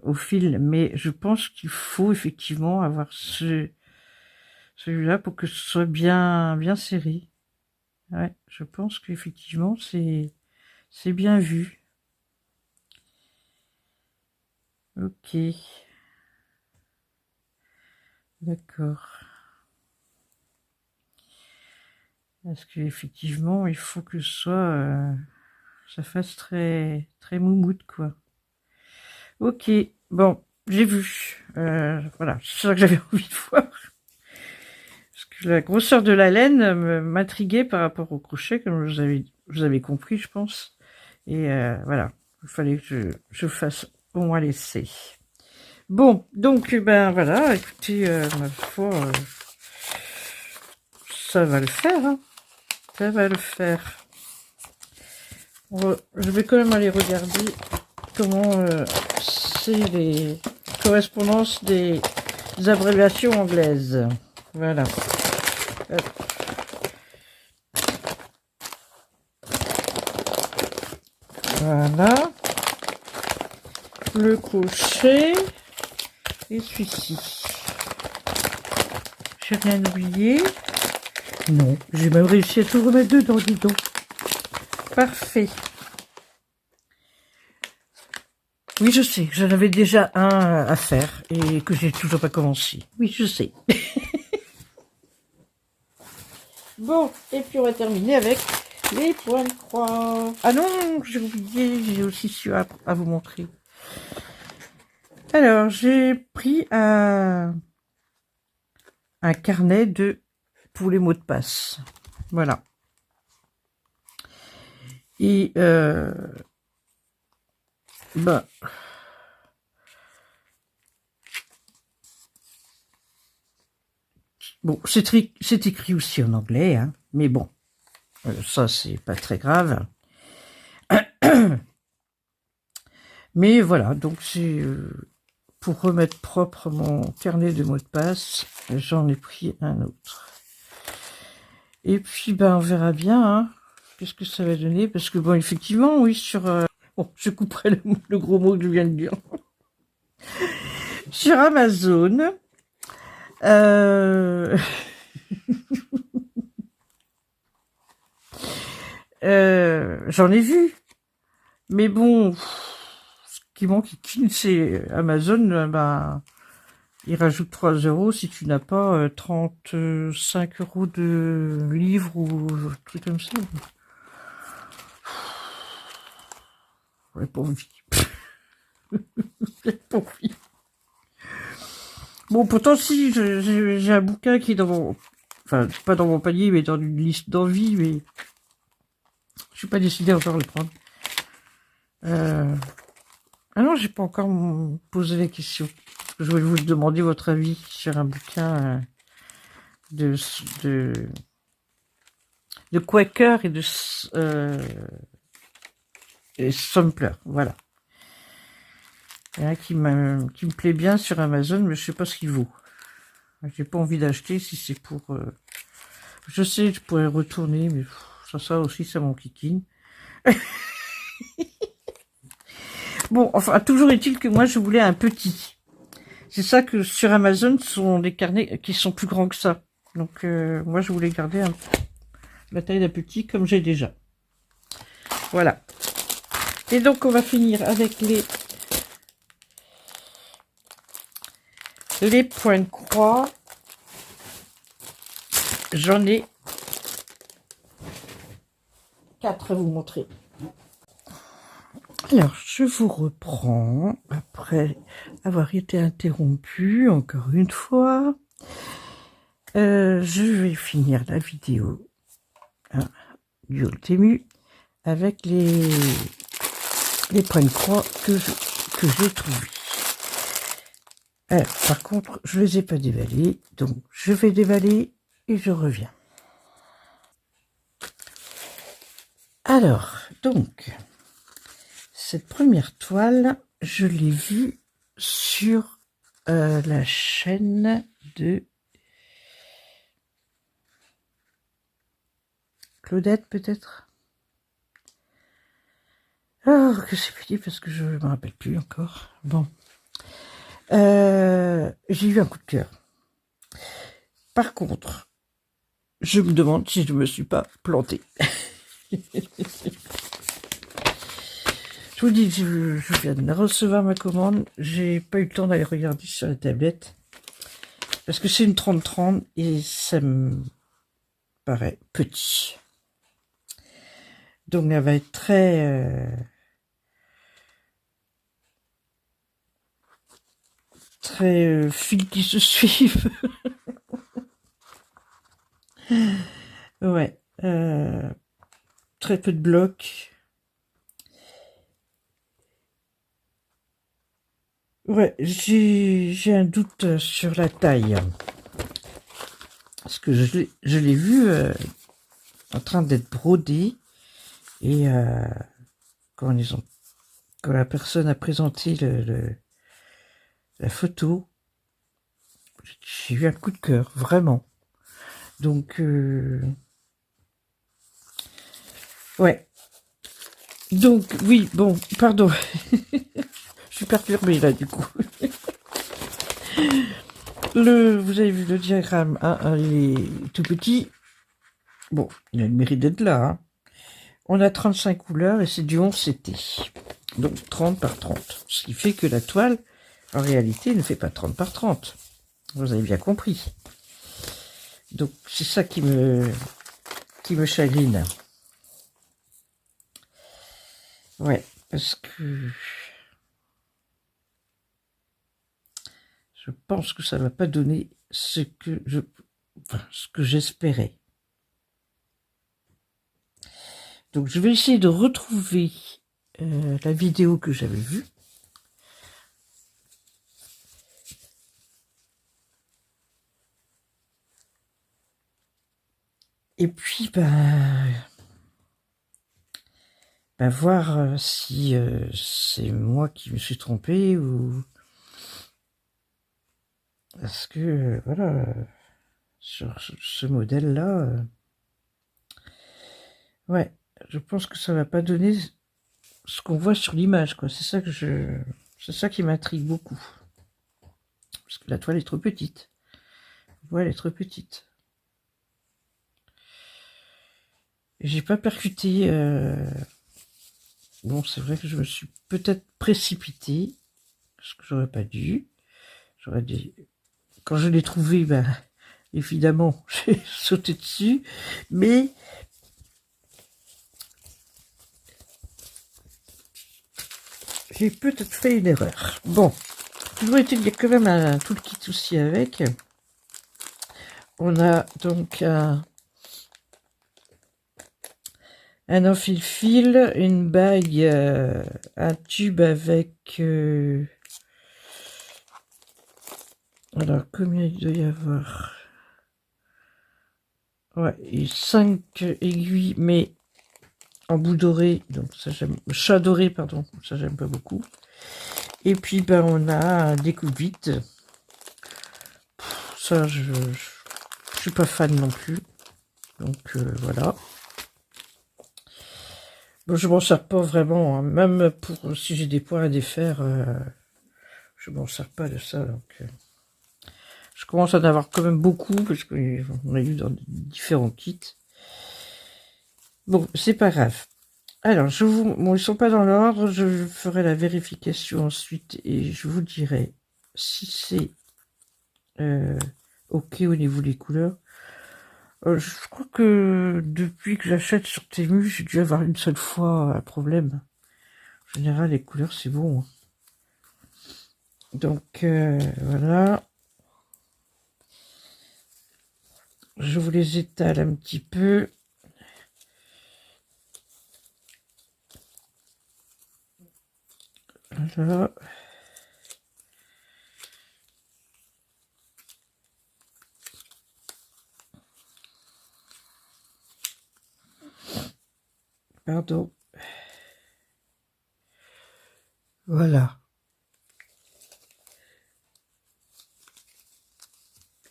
[SPEAKER 1] au fil. Mais je pense qu'il faut effectivement avoir celui-là pour que ce soit bien serré. Ouais, je pense qu'effectivement, c'est bien vu. Ok. D'accord. Parce qu'effectivement, il faut que ce soit, ça fasse très, très moumoute, quoi. Ok, bon, j'ai vu. Voilà, c'est ça que j'avais envie de voir. Parce que la grosseur de la laine m'intriguait par rapport au crochet, comme vous avez compris, je pense. Et voilà, il fallait que je fasse au moins l'essai. Bon, donc, ben voilà, écoutez, ma foi, ça va le faire, hein. Ça va le faire. Je vais quand même aller regarder comment c'est les correspondances des abréviations anglaises. Voilà. Hop. Voilà. Le crochet. Et celui-ci. J'ai rien oublié. Non, j'ai même réussi à tout remettre dedans, dis donc. Parfait. Oui, je sais, j'en avais déjà un à faire et que j'ai toujours pas commencé. Oui, je sais. Bon, et puis on va terminer avec les points de croix. Ah non, j'ai oublié, j'ai aussi su à vous montrer. Alors, j'ai pris un carnet pour les mots de passe. Voilà. Et ben, bon, c'est écrit aussi en anglais, hein, mais bon, ça c'est pas très grave. Mais voilà, donc c'est pour remettre propre mon carnet de mots de passe, j'en ai pris un autre. Et puis ben on verra bien, hein, qu'est-ce que ça va donner, parce que bon effectivement, oui, bon, je couperai le gros mot que je viens de dire. Sur Amazon, j'en ai vu, mais bon, ce qui manque, c'est Amazon, ben, il rajoute 3 € si tu n'as pas 35 € de livres ou truc comme ça. Ouais, pour vie. Pour vie. Bon, pourtant, si, j'ai un bouquin qui est dans mon... Enfin, pas dans mon panier, mais dans une liste d'envie, mais... Je suis pas décidé encore de le prendre. Ah non, j'ai pas encore posé la question. Je voulais vous demander votre avis sur un bouquin de Quaker et Sampler, voilà. Il y en a un qui me plaît bien sur Amazon, mais je sais pas ce qu'il vaut. J'ai pas envie d'acheter si c'est pour... Je sais, je pourrais retourner, mais ça aussi, ça m'enquiquine. Bon, enfin, toujours est-il que moi, je voulais un petit. C'est ça que sur Amazon, ce sont des carnets qui sont plus grands que ça. Donc, moi, je voulais garder la taille d'un petit, comme j'ai déjà. Voilà. Et donc, on va finir avec les points de croix. J'en ai 4 à vous montrer. Alors, je vous reprends après avoir été interrompu encore une fois. Je vais finir la vidéo du Ultemu avec les points de croix que j'ai trouvés. Alors, par contre, je les ai pas déballés, donc je vais déballer et je reviens. Alors, donc, cette première toile, je l'ai vue sur la chaîne de Claudette, peut-être. Oh, que c'est petit parce que je ne me rappelle plus encore. Bon. J'ai eu un coup de cœur. Par contre, je me demande si je ne me suis pas plantée. Je vous dis, je viens de recevoir ma commande. J'ai pas eu le temps d'aller regarder sur la tablette. Parce que c'est une 30-30 et ça me... paraît petit. Donc elle va être très fils qui se suivent. Ouais, très peu de blocs. Ouais, j'ai un doute sur la taille. Parce que je l'ai vu en train d'être brodé. Et quand la personne a présenté la photo, j'ai eu un coup de cœur, vraiment. Donc, ouais. Donc, oui, bon, pardon. Je suis perturbée, là, du coup. Vous avez vu le diagramme, hein, il est tout petit. Bon, il a le mérite d'être là. Hein. On a 35 couleurs et c'est du 11 CT. Donc 30 par 30. Ce qui fait que la toile, en réalité, ne fait pas 30 par 30. Vous avez bien compris. Donc c'est ça qui me chagrine. Ouais, parce que je pense que ça ne va pas donner ce que j'espérais. Donc je vais essayer de retrouver la vidéo que j'avais vue. Et puis, voir si c'est moi qui me suis trompé ou... Parce que, voilà, sur ce modèle-là, ouais, je pense que ça va pas donner ce qu'on voit sur l'image, quoi. C'est ça qui m'intrigue beaucoup. Parce que la toile est trop petite. Ouais, elle est trop petite. Et j'ai pas percuté. Bon, c'est vrai que je me suis peut-être précipité, ce que j'aurais pas dû. J'aurais dit. Quand je l'ai trouvé, évidemment, j'ai sauté dessus, mais j'ai peut-être fait une erreur. Bon, toujours est-il qu'il y a quand même un toolkit aussi avec. On a donc un enfile-fil, une bague, un tube avec... alors, combien il doit y avoir? Ouais, et 5 aiguilles, mais en bout doré, donc ça j'aime... Chat doré, pardon, ça j'aime pas beaucoup. Et puis, on a un découpe-vite. Ça, je suis pas fan non plus. Donc, voilà. Bon, je m'en sers pas vraiment, hein. Même pour si j'ai des points à défaire, je m'en sers pas de ça. Donc, je commence à en avoir quand même beaucoup parce qu'on a eu dans différents kits. Bon, c'est pas grave. Alors, bon, ils sont pas dans l'ordre. Je ferai la vérification ensuite et je vous dirai si c'est ok au niveau des couleurs. Je crois que depuis que j'achète sur Temu, j'ai dû avoir une seule fois un problème. En général, les couleurs, c'est bon. Hein. Donc, voilà. Je vous les étale un petit peu. Voilà. Pardon. Voilà.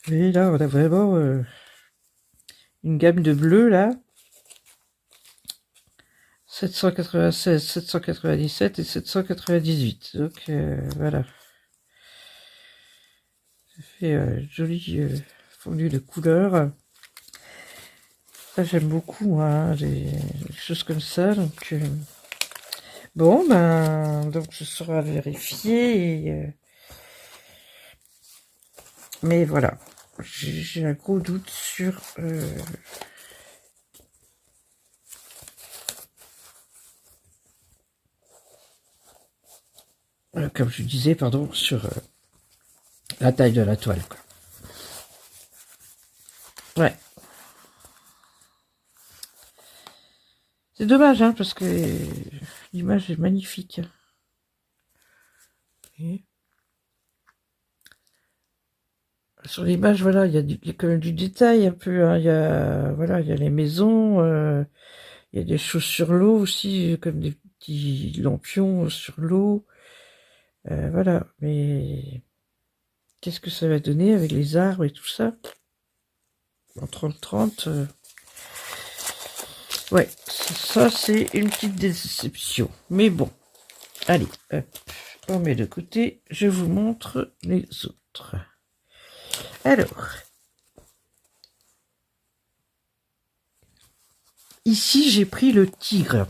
[SPEAKER 1] Et là, on a vraiment une gamme de bleus, là. 796, 797 et 798. Donc, voilà. Ça fait joli fondu de couleurs. Ça, j'aime beaucoup, hein, des choses comme ça. Donc, bon, donc ce sera vérifié. Mais voilà, j'ai un gros doute sur comme je disais, pardon, sur la taille de la toile, quoi. Ouais. C'est dommage, hein, parce que l'image est magnifique. Et sur l'image, voilà, il y a quand même du détail un peu, hein. Voilà, il y a les maisons, il y a des choses sur l'eau aussi, comme des petits lampions sur l'eau. Voilà, mais qu'est-ce que ça va donner avec les arbres et tout ça? En 30-30, ouais, ça c'est une petite déception. Mais bon, allez, hop, on met de côté, je vous montre les autres. Alors, ici j'ai pris le tigre.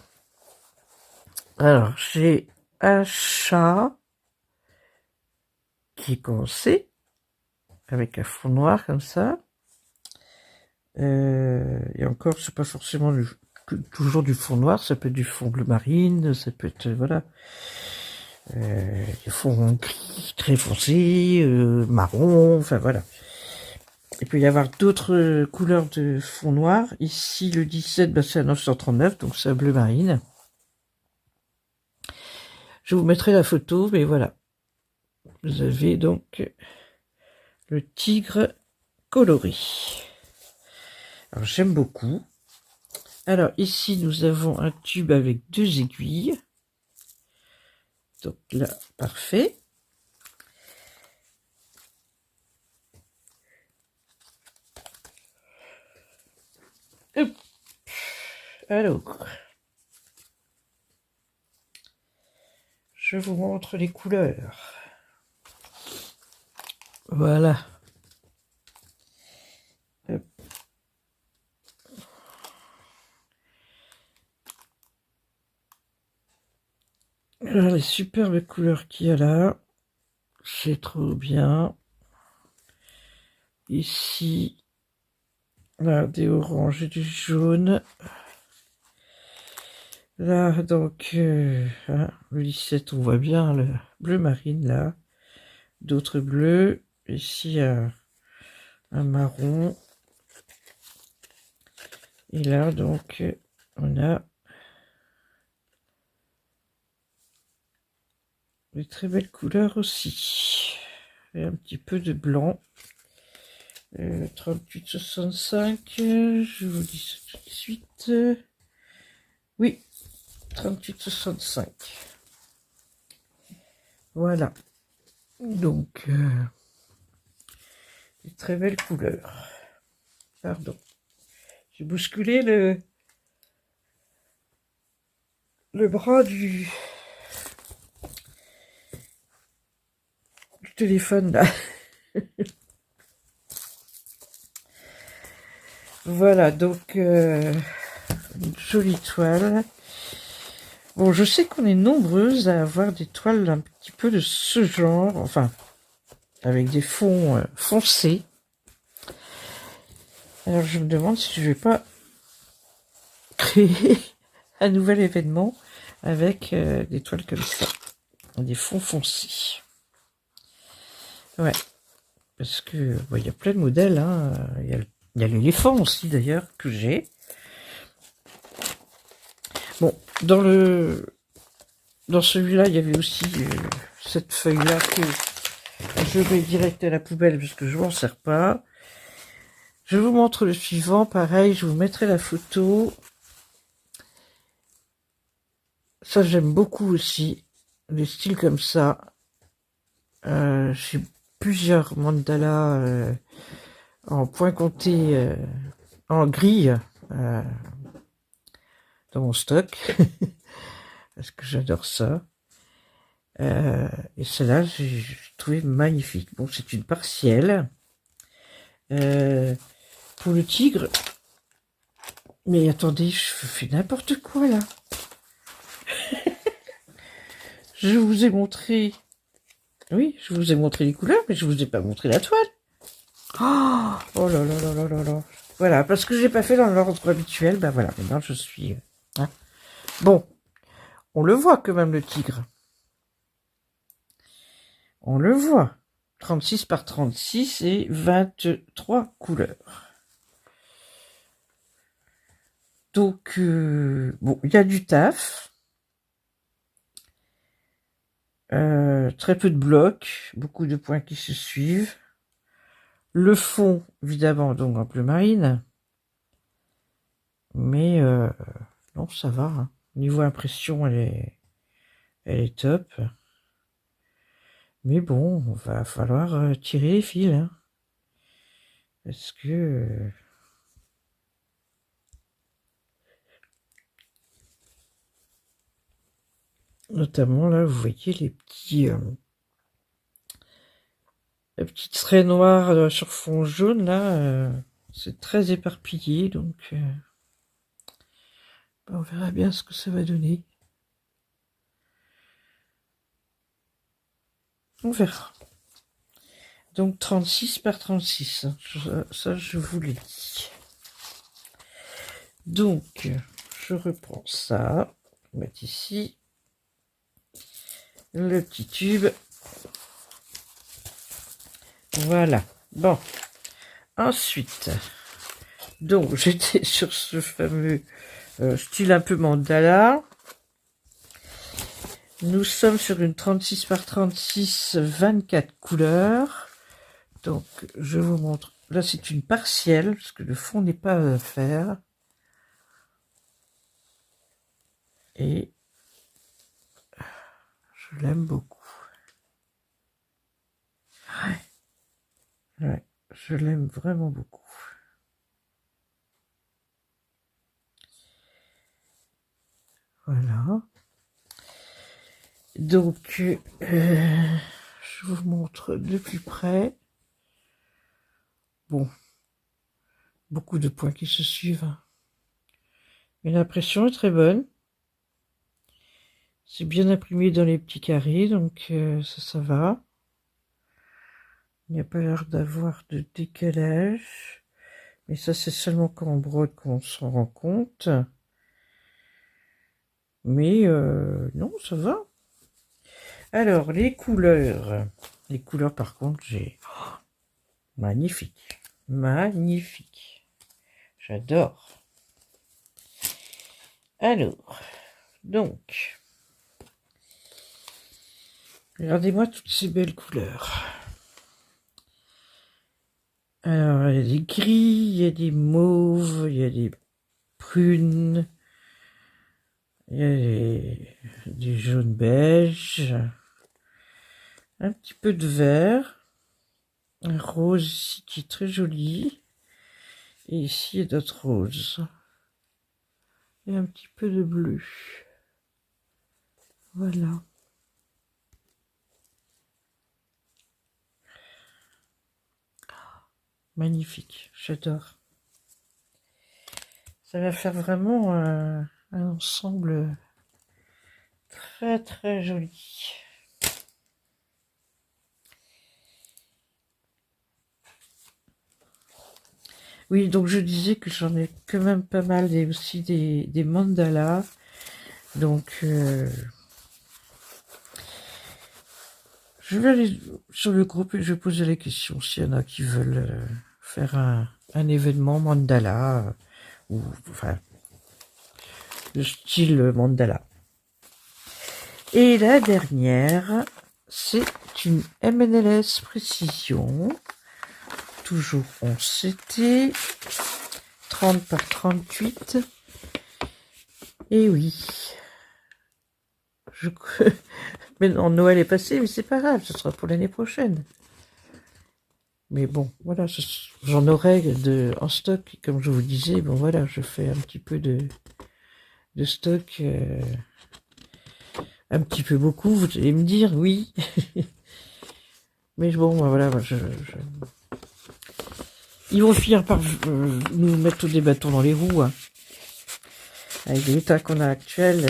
[SPEAKER 1] Alors, j'ai un chat qui est coincé, avec un fond noir comme ça. Et encore, c'est pas forcément toujours du fond noir, ça peut être du fond bleu marine, ça peut être, voilà, des fonds gris très foncés, marron, enfin voilà. Il peut y avoir d'autres couleurs de fond noir. Ici, le 17, c'est un 939, donc c'est un bleu marine. Je vous mettrai la photo, mais voilà. Vous avez donc le tigre coloré. Alors, j'aime beaucoup. Alors, ici, nous avons un tube avec 2 aiguilles. Donc là, parfait. Hop. Alors, je vous montre les couleurs. Voilà. Hop. Alors, les superbes couleurs qu'il y a là. C'est trop bien. Ici, là, des oranges et du jaune. Là, donc, hein, le 17, on voit bien le bleu marine, là. D'autres bleus. Ici, un marron. Et là, donc, on a des très belles couleurs aussi. Et un petit peu de blanc. 38,65. Je vous dis ça tout de suite. Oui, 38,65. Voilà. Donc, des très belles couleurs. Pardon. J'ai bousculé le bras du téléphone là. Voilà, donc une jolie toile. Bon, je sais qu'on est nombreuses à avoir des toiles un petit peu de ce genre, enfin, avec des fonds foncés. Alors je me demande si je vais pas créer un nouvel événement avec des toiles comme ça, des fonds foncés. Ouais, parce que bon, y a plein de modèles, hein. Il y a l'éléphant aussi d'ailleurs que j'ai. Bon, dans celui-là, il y avait aussi cette feuille-là que je mets direct à la poubelle parce que je m'en sers pas. Je vous montre le suivant, pareil, je vous mettrai la photo. Ça, j'aime beaucoup aussi, les styles comme ça. J'ai plusieurs mandalas en point compté, en grille, dans mon stock, parce que j'adore ça. Et celle-là, j'ai trouvé magnifique. Bon, c'est une partielle. Pour le tigre, mais attendez, je fais n'importe quoi là. Je vous ai montré, oui, je vous ai montré les couleurs, mais je vous ai pas montré la toile. Oh là là là là là là. Voilà, parce que j'ai pas fait dans l'ordre habituel, ben voilà, maintenant je suis... hein. Bon, on le voit quand même le tigre. On le voit. 36 par 36 et 23 couleurs. Donc, bon, il y a du taf. Très peu de blocs, beaucoup de points qui se suivent. Le fond, évidemment, donc en bleu marine. Mais non, ça va. Hein. Niveau impression, elle est top. Mais bon, on va falloir tirer les fils. Hein, parce que... notamment, là, vous voyez les petites traits noirs sur fond jaune, là, c'est très éparpillé, donc on verra bien ce que ça va donner. On verra. Donc 36 par 36, hein, ça je vous l'ai dit. Donc, je reprends ça, je vais mettre ici le petit tube. Voilà. Bon. Ensuite, donc j'étais sur ce fameux style un peu mandala. Nous sommes sur une 36 par 36, 24 couleurs. Donc, je vous montre. Là, c'est une partielle, parce que le fond n'est pas à faire. Et je l'aime beaucoup. Ouais, je l'aime vraiment beaucoup. Voilà. Donc, je vous montre de plus près. Bon, beaucoup de points qui se suivent. Mais l'impression est très bonne. C'est bien imprimé dans les petits carrés, donc ça va. Il n'y a pas l'air d'avoir de décalage. Mais ça, c'est seulement quand on brode qu'on s'en rend compte. Mais non, ça va. Alors, les couleurs. Les couleurs, par contre, j'ai... Oh, magnifique. Magnifique. J'adore. Alors, donc... regardez-moi toutes ces belles couleurs. Alors, il y a des gris, il y a des mauves, il y a des prunes, il y a des jaunes beige, un petit peu de vert, un rose ici qui est très joli, et ici il y a d'autres roses, et un petit peu de bleu. Voilà. Magnifique, j'adore. Ça va faire vraiment un ensemble très très joli. Oui, donc je disais que j'en ai quand même pas mal et aussi des mandalas. Donc, je vais aller sur le groupe et je vais poser la question s'il y en a qui veulent faire un événement mandala ou enfin le style mandala. Et la dernière, c'est une MNLS Précision, toujours en CT, 30 par 38. Et oui, mais non, Noël est passé, mais c'est pas grave, ce sera pour l'année prochaine. Mais bon, voilà, j'en aurai en stock, comme je vous disais, bon voilà, je fais un petit peu de stock, un petit peu beaucoup, vous allez me dire, oui. Mais bon, voilà, ils vont finir par nous mettre tous des bâtons dans les roues. Hein. Avec l'état qu'on a actuel,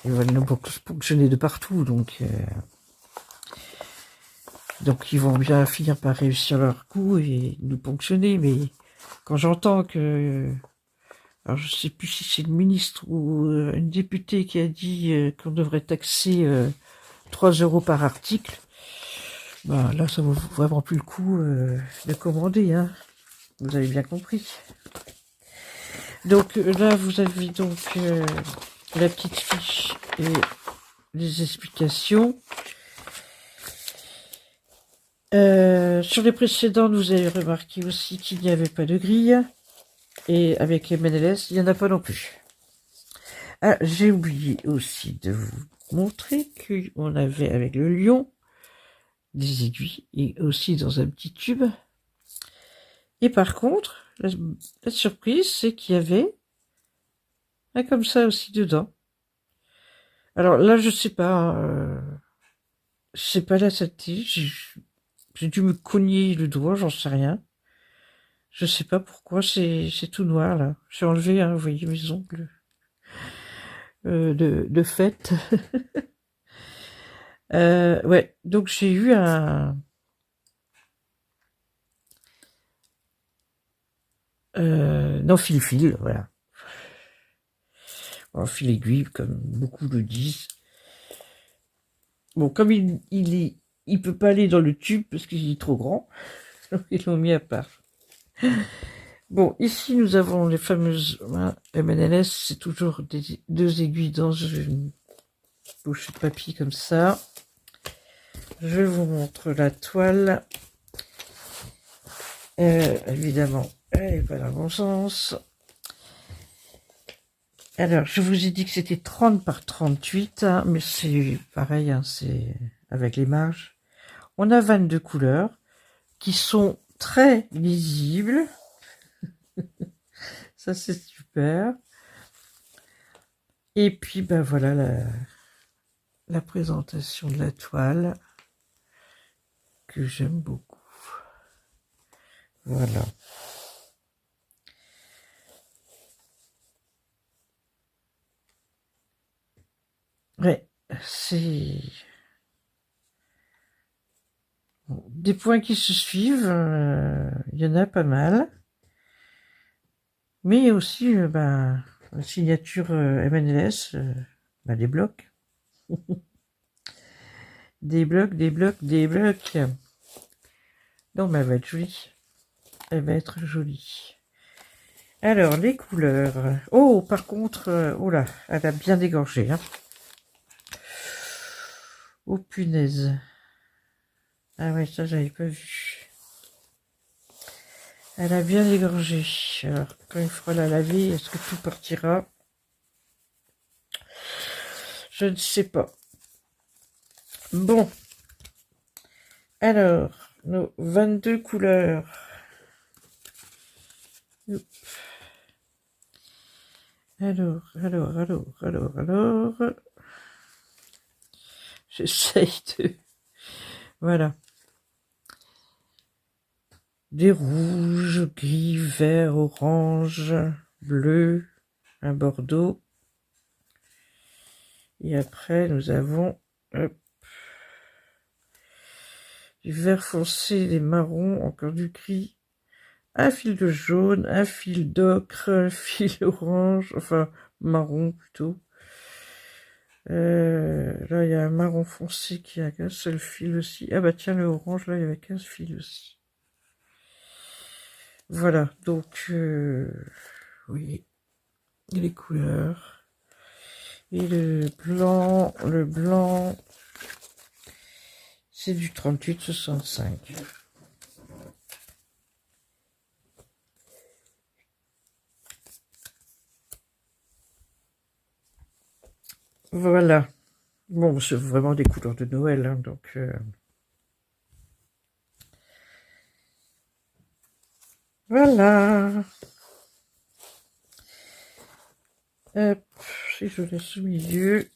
[SPEAKER 1] ils vont nous ponctionner de partout, donc ils vont bien finir par réussir leur coup et nous ponctionner. Mais quand j'entends que... alors je sais plus si c'est le ministre ou une députée qui a dit qu'on devrait taxer 3 € par article. Bah, là, ça vaut vraiment plus le coup de commander, hein. Vous avez bien compris. Donc là, vous avez donc la petite fiche et les explications. Sur les précédentes, vous avez remarqué aussi qu'il n'y avait pas de grille. Et avec MNLS, il n'y en a pas non plus. Ah, j'ai oublié aussi de vous montrer qu'on avait avec le lion des aiguilles et aussi dans un petit tube. Et par contre, la surprise, c'est qu'il y avait un comme ça aussi dedans. Alors là, je sais pas, c'est pas la saleté, j'ai dû me cogner le doigt, j'en sais rien. Je sais pas pourquoi, c'est tout noir là. J'ai enlevé, hein, vous voyez mes ongles de fête. Ouais, donc j'ai eu un non fil, voilà. Un fil aiguille, comme beaucoup le disent. Bon, comme il peut pas aller dans le tube parce qu'il est trop grand, donc ils l'ont mis à part. Bon, ici nous avons les fameuses MNLS, c'est toujours deux aiguilles dans une poche de papier comme ça. Je vous montre la toile. Évidemment, elle n'est pas dans le bon sens. Alors, je vous ai dit que c'était 30 par 38, hein, mais c'est pareil, hein, c'est avec les marges. On a 22 couleurs qui sont très lisibles. Ça, c'est super. Et puis, ben voilà la présentation de la toile que j'aime beaucoup. Voilà. Ouais, c'est des points qui se suivent. Il y en a pas mal. Mais il y a aussi ben, la signature MNLS, ben, des blocs. Des blocs, des blocs, des blocs. Non, mais elle va être jolie. Elle va être jolie. Alors, les couleurs. Oh, par contre, oh là, elle a bien dégorgé. Hein. Oh, punaise. Ah ouais, ça, j'avais pas vu. Elle a bien dégorgé. Alors, quand il faudra la laver, est-ce que tout partira? Je ne sais pas. Bon. Alors, nos 22 couleurs. Alors. J'essaye de... Voilà. Des rouges, gris, vert, orange, bleu, un bordeaux. Et après, nous avons hop, du vert foncé, des marrons, encore du gris, un fil de jaune, un fil d'ocre, un fil orange, enfin marron plutôt. Là, il y a un marron foncé qui a qu'un seul fil aussi. Ah bah tiens, le orange, là, il y avait 15 fils aussi. Voilà, donc, oui, les couleurs. Et le blanc, c'est du 38-65. Voilà. Bon, c'est vraiment des couleurs de Noël, hein, donc... Voilà. Hop, si je laisse au milieu.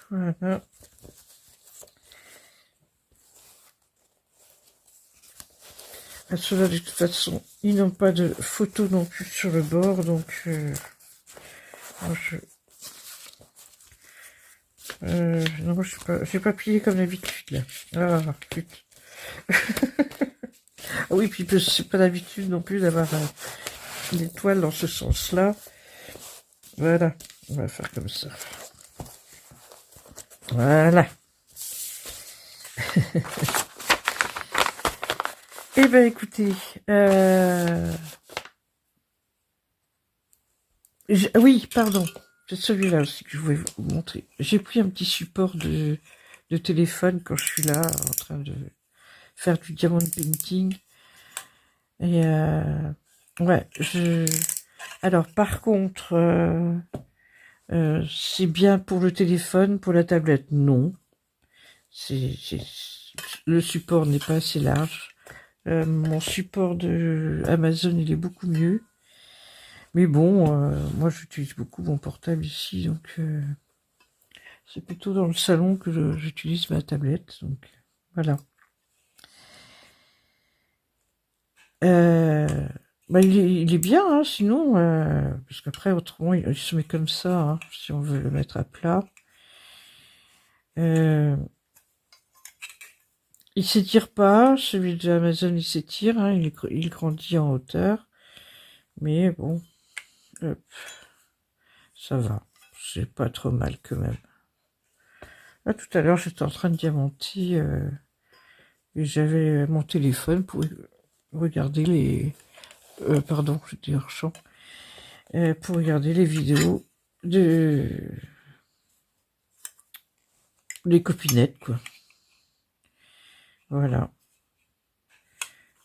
[SPEAKER 1] Voilà. Ceux-là, de toute façon, ils n'ont pas de photo non plus sur le bord, donc... moi, non, j'ai pas plié comme d'habitude, là. Ah, putain. Ah oui, puis c'est pas d'habitude non plus d'avoir des toiles dans ce sens-là. Voilà, on va faire comme ça. Voilà. Eh ben écoutez, oui, pardon, c'est celui-là aussi que je voulais vous montrer. J'ai pris un petit support de téléphone quand je suis là, en train de faire du diamond painting. Et ouais, alors par contre, c'est bien pour le téléphone, pour la tablette, non. Le support n'est pas assez large. Mon support de Amazon, il est beaucoup mieux. Mais bon, moi j'utilise beaucoup mon portable ici, donc c'est plutôt dans le salon que j'utilise ma tablette. Donc voilà. Bah, il est bien, hein, sinon, parce qu'après, autrement, il se met comme ça, hein, si on veut le mettre à plat. Il s'étire pas, celui de Amazon il s'étire, hein, il grandit en hauteur, mais bon, hop, ça va, c'est pas trop mal quand même. Là, tout à l'heure, j'étais en train de diamanter, et j'avais mon téléphone pour regarder les... pardon, j'étais hors champ. Pour regarder les vidéos des copinettes, quoi. Voilà.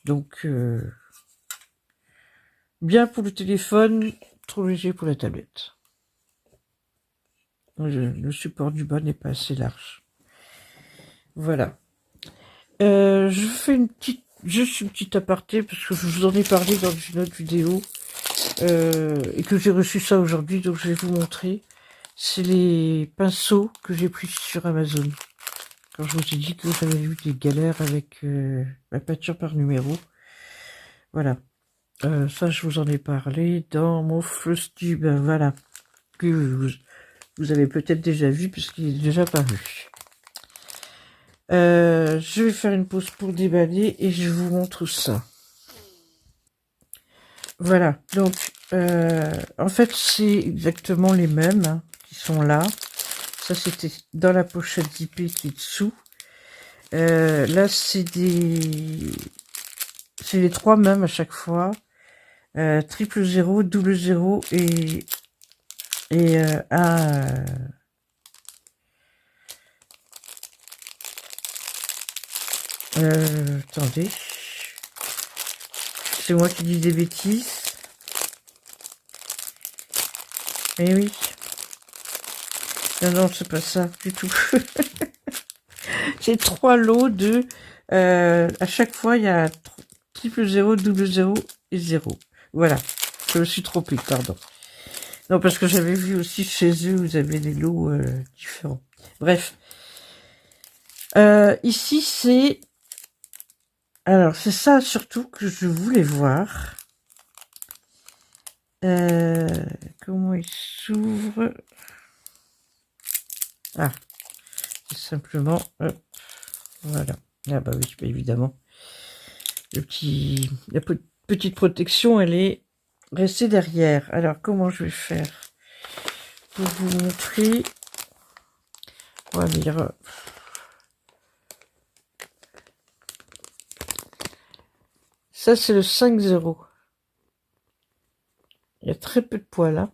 [SPEAKER 1] Donc, bien pour le téléphone, trop léger pour la tablette. Le support du bas n'est pas assez large. Voilà. Je fais juste une petite aparté, parce que je vous en ai parlé dans une autre vidéo, et que j'ai reçu ça aujourd'hui, donc je vais vous montrer. C'est les pinceaux que j'ai pris sur Amazon. Quand je vous ai dit que j'avais eu des galères avec la peinture par numéro. Voilà. Ça, je vous en ai parlé dans mon Flostube, voilà. Que vous avez peut-être déjà vu, puisqu'il est déjà paru. Je vais faire une pause pour déballer et je vous montre ça. Voilà, donc en fait c'est exactement les mêmes hein, qui sont là. Ça c'était dans la pochette zippée qui est dessous. Là c'est les trois mêmes à chaque fois. Triple 0, double 0 et un... attendez. C'est moi qui dis des bêtises. Eh oui. Non, c'est pas ça du tout. J'ai trois lots de... à chaque fois, il y a triple 0, double 0 et 0. Voilà. Je me suis trompée, pardon. Non, parce que j'avais vu aussi chez eux, vous avez des lots différents. Bref. Ici, c'est... Alors, c'est ça surtout que je voulais voir. Comment il s'ouvre? Ah, c'est simplement... voilà. Ah bah oui, bah évidemment. La petite protection, elle est restée derrière. Alors, comment je vais faire pour vous montrer? On va dire... Ça, c'est le 5-0. Il y a très peu de poils, là.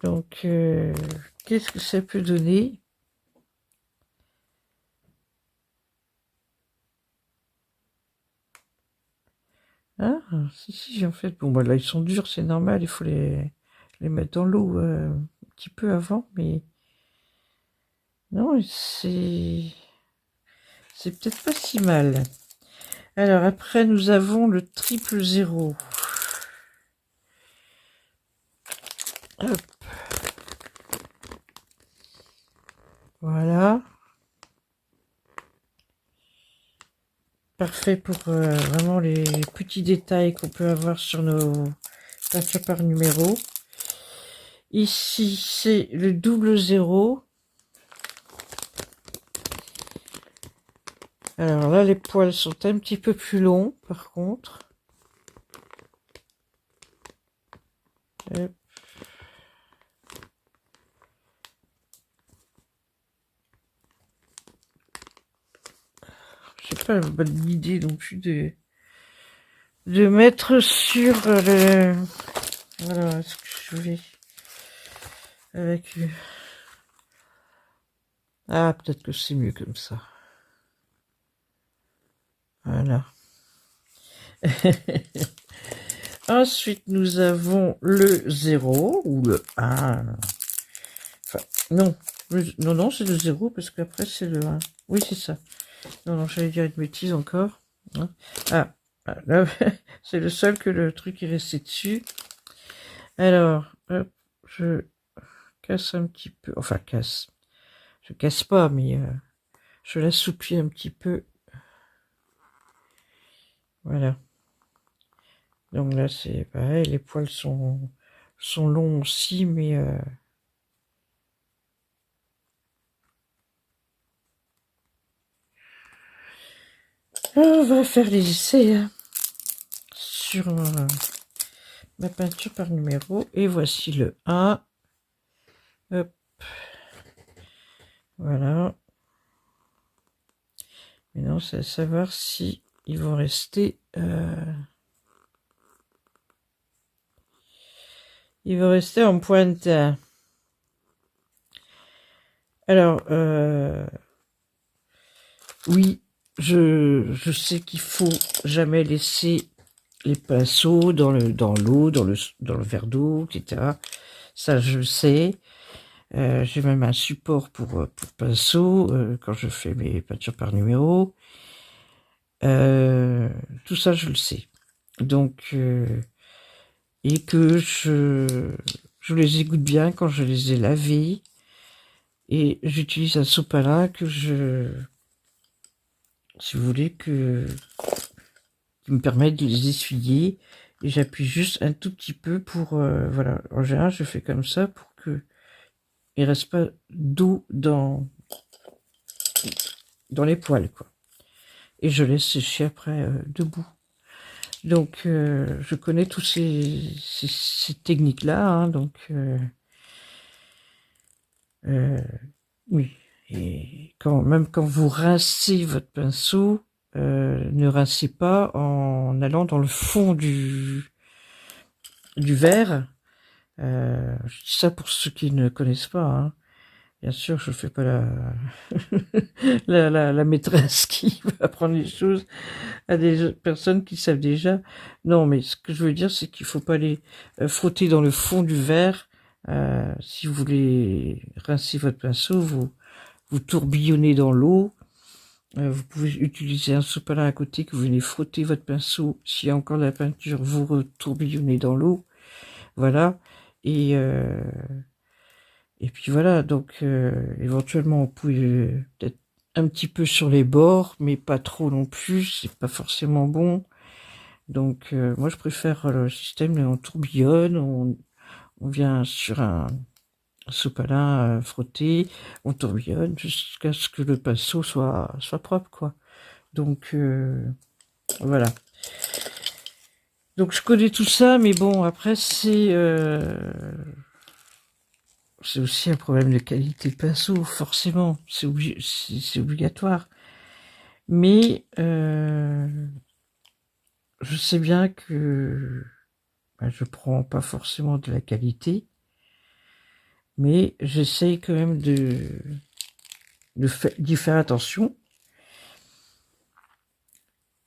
[SPEAKER 1] Donc, qu'est-ce que ça peut donner? Ah, si, en fait. Bon, bah là, ils sont durs, c'est normal. Il faut les mettre dans l'eau un petit peu avant, mais... Non, c'est peut-être pas si mal. Alors, après, nous avons le triple 0. Hop. Voilà. Parfait pour vraiment les petits détails qu'on peut avoir sur nos peintures par numéro. Ici, c'est le double 0. Alors là, les poils sont un petit peu plus longs, par contre. Hop. c'est pas une bonne idée non plus de mettre sur le... Voilà, est-ce que je vais... Avec... Ah, peut-être que c'est mieux comme ça. Voilà. Ensuite, nous avons le 0 ou le 1. Enfin, non. Non, c'est le 0 parce qu'après, c'est le 1. Oui, c'est ça. Non, j'allais dire une bêtise encore. Hein. Ah, là, c'est le seul que le truc est resté dessus. Alors, hop, je casse un petit peu. Enfin, casse. Je casse pas, mais je l'assouplis un petit peu. Voilà. Donc là, c'est pareil. Les poils sont longs aussi, mais... on va faire les essais hein, sur ma peinture par numéro. Et voici le 1. Hop. Voilà. Maintenant, c'est à savoir si ils vont rester... il va rester en pointe. Alors, oui, je sais qu'il faut jamais laisser les pinceaux dans l'eau, dans le verre d'eau, etc. Ça, je le sais. J'ai même un support pour pinceau quand je fais mes peintures par numéro. Tout ça, je le sais. Donc, et que je les égoutte bien quand je les ai lavés. Et j'utilise un sopalin que si vous voulez, qui me permet de les essuyer. Et j'appuie juste un tout petit peu pour, voilà. En général, je fais comme ça pour que il reste pas d'eau dans les poils, quoi. Et je laisse sécher après debout. Donc, je connais tous ces techniques-là, hein, donc, oui. Et même quand vous rincez votre pinceau, ne rincez pas en allant dans le fond du verre. Je dis ça pour ceux qui ne connaissent pas, hein. Bien sûr, je fais pas la maîtresse qui va apprendre les choses à des personnes qui savent déjà. Non, mais ce que je veux dire, c'est qu'il faut pas aller frotter dans le fond du verre. Si vous voulez rincer votre pinceau, vous tourbillonnez dans l'eau. Vous pouvez utiliser un sopalin à côté que vous venez frotter votre pinceau. S'il y a encore de la peinture, vous retourbillonnez dans l'eau. Voilà. Et puis voilà, donc éventuellement, vous pouvez peut-être un petit peu sur les bords, mais pas trop non plus, c'est pas forcément bon. Donc moi, je préfère le système où on tourbillonne, on vient sur un sopalin frotté, on tourbillonne jusqu'à ce que le pinceau soit propre, quoi. Donc voilà. Donc je connais tout ça, mais bon, après c'est aussi un problème de qualité de pinceau, forcément, c'est obligatoire. Mais je sais bien que je prends pas forcément de la qualité, mais j'essaye quand même d'y faire attention.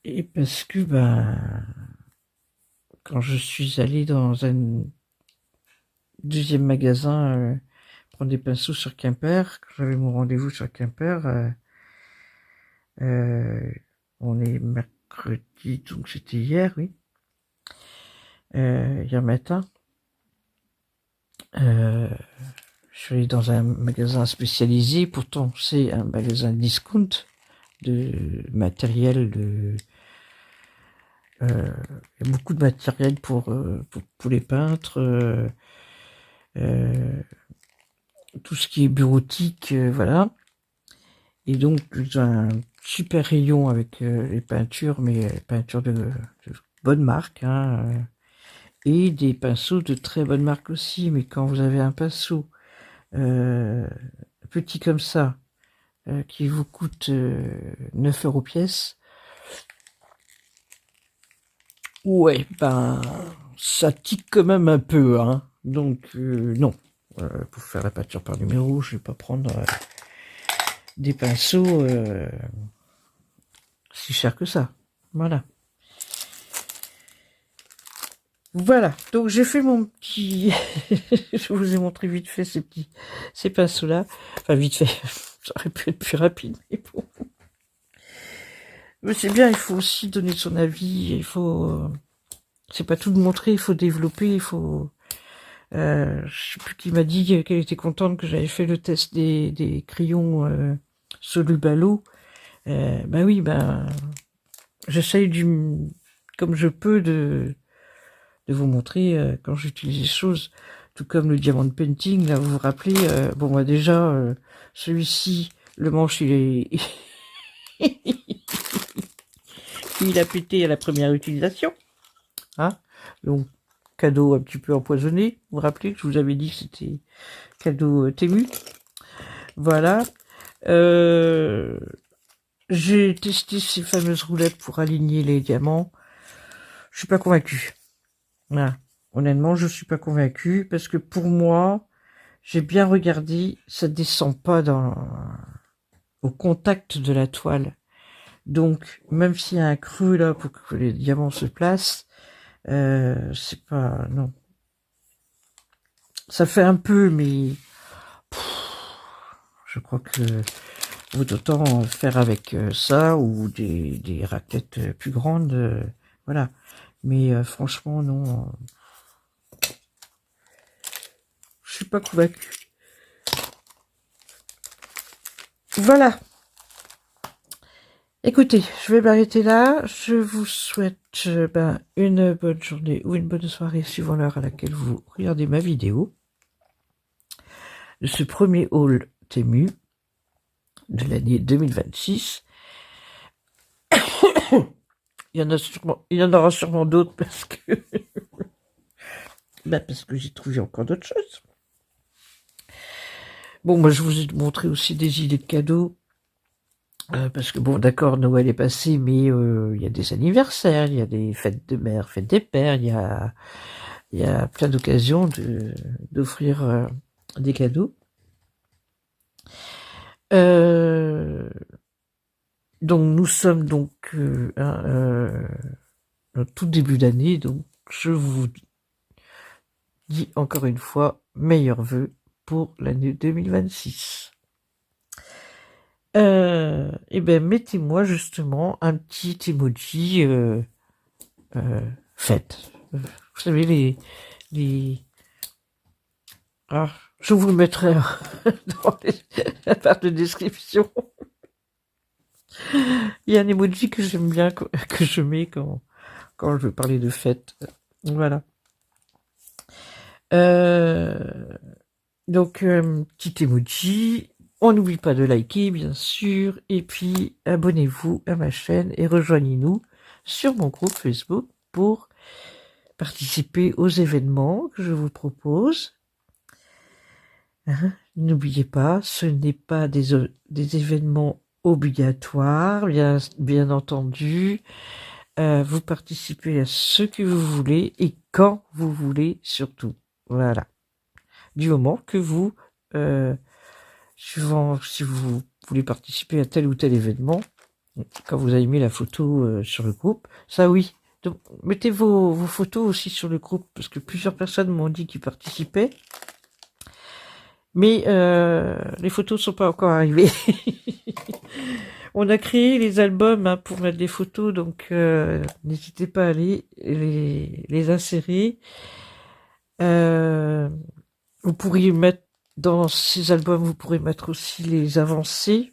[SPEAKER 1] Et parce que quand je suis allé dans un deuxième magasin prendre des pinceaux sur Quimper, quand j'avais mon rendez-vous sur Quimper, on est mercredi, donc c'était hier, oui. Hier matin, je suis allé dans un magasin spécialisé, pourtant c'est un magasin discount de matériel il y a beaucoup de matériel pour les peintres, tout ce qui est bureautique, voilà. Et donc un super rayon avec les peintures, mais peintures de bonne marque, hein, et des pinceaux de très bonne marque aussi. Mais quand vous avez un pinceau petit comme ça, qui vous coûte 9 € pièce. Ouais, ben, ça tique quand même un peu, hein. Donc, non. Pour faire la peinture par numéro, je vais pas prendre des pinceaux si cher que ça. Voilà. Voilà. Donc, j'ai fait mon petit... je vous ai montré vite fait ces pinceaux-là. Enfin, vite fait. Ça aurait pu être plus rapide, mais bon. Mais c'est bien, il faut aussi donner son avis, il faut... c'est pas tout de montrer, il faut développer, il faut... je sais plus qui m'a dit qu'elle était contente que j'avais fait le test des crayons solubles à l'eau. Ben oui, ben... j'essaye comme je peux de vous montrer quand j'utilise les choses. Tout comme le diamond painting, là, vous vous rappelez, bon, bah déjà, celui-ci, le manche, il est... il a pété à la première utilisation. Hein, donc, cadeau un petit peu empoisonné. Vous vous rappelez que je vous avais dit que c'était cadeau Temu. Voilà. J'ai testé ces fameuses roulettes pour aligner les diamants. Je suis pas convaincu. Voilà. Honnêtement, je suis pas convaincu parce que pour moi, j'ai bien regardé, ça descend pas au contact de la toile. Donc, même s'il y a un creux là pour que les diamants se placent, c'est pas... non. Ça fait un peu, mais... je crois que vaut autant faire avec ça ou des raquettes plus grandes. Voilà. Mais franchement, non. Je suis pas convaincue. Voilà. Écoutez, je vais m'arrêter là. Je vous souhaite une bonne journée ou une bonne soirée suivant l'heure à laquelle vous regardez ma vidéo de ce premier haul Temu de l'année 2026. Il y en aura sûrement d'autres parce que parce que j'ai trouvé encore d'autres choses. Bon, moi je vous ai montré aussi des idées de cadeaux. Parce que bon, d'accord, Noël est passé, mais il y a des anniversaires, il y a des fêtes de mère, fêtes des pères, il y a plein d'occasions d'offrir des cadeaux. Donc nous sommes donc au tout début d'année, donc je vous dis encore une fois meilleurs vœux pour l'année 2026. Et ben mettez-moi justement un petit emoji fête. Vous savez je vous le mettrai dans la barre de description. Il y a un emoji que j'aime bien, que je mets quand je veux parler de fête. Voilà. Donc, petit emoji. On n'oublie pas de liker, bien sûr. Et puis, abonnez-vous à ma chaîne et rejoignez-nous sur mon groupe Facebook pour participer aux événements que je vous propose. N'oubliez pas, ce n'est pas des événements obligatoires, bien entendu. Vous participez à ce que vous voulez et quand vous voulez surtout. Voilà. Du moment que vous, suivant si vous voulez participer à tel ou tel événement, quand vous avez mis la photo sur le groupe, ça oui. Donc, mettez vos photos aussi sur le groupe parce que plusieurs personnes m'ont dit qu'ils participaient. Mais les photos ne sont pas encore arrivées. On a créé les albums pour mettre des photos, donc n'hésitez pas à les insérer. Vous pourriez mettre dans ces albums, vous pourrez mettre aussi les avancées.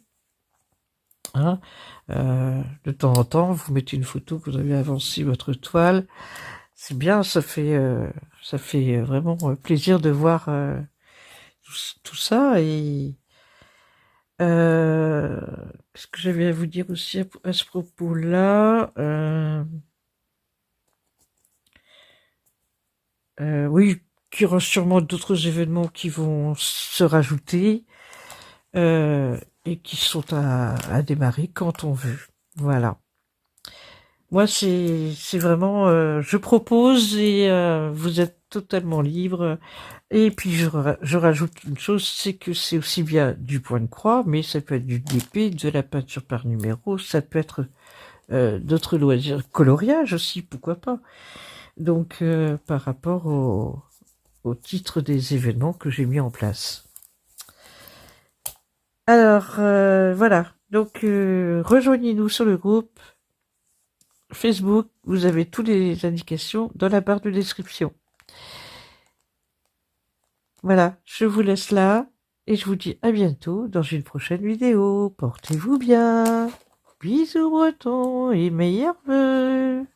[SPEAKER 1] Hein, de temps en temps, vous mettez une photo que vous avez avancé votre toile. C'est bien, ça fait vraiment plaisir de voir tout ça. Et qu'est-ce que j'avais à vous dire aussi à ce propos-là, oui, qu'il y aura sûrement d'autres événements qui vont se rajouter. Et et qui sont à démarrer quand on veut. Voilà. Moi, c'est vraiment, je propose et vous êtes totalement libre. Et puis, je rajoute une chose, c'est que c'est aussi bien du point de croix, mais ça peut être du DP, de la peinture par numéro, ça peut être d'autres loisirs, coloriage aussi, pourquoi pas. Donc, par rapport au titre des événements que j'ai mis en place. Alors, voilà. Donc, rejoignez-nous sur le groupe Facebook. Vous avez toutes les indications dans la barre de description. Voilà, je vous laisse là et je vous dis à bientôt dans une prochaine vidéo. Portez-vous bien. Bisous bretons et meilleurs vœux.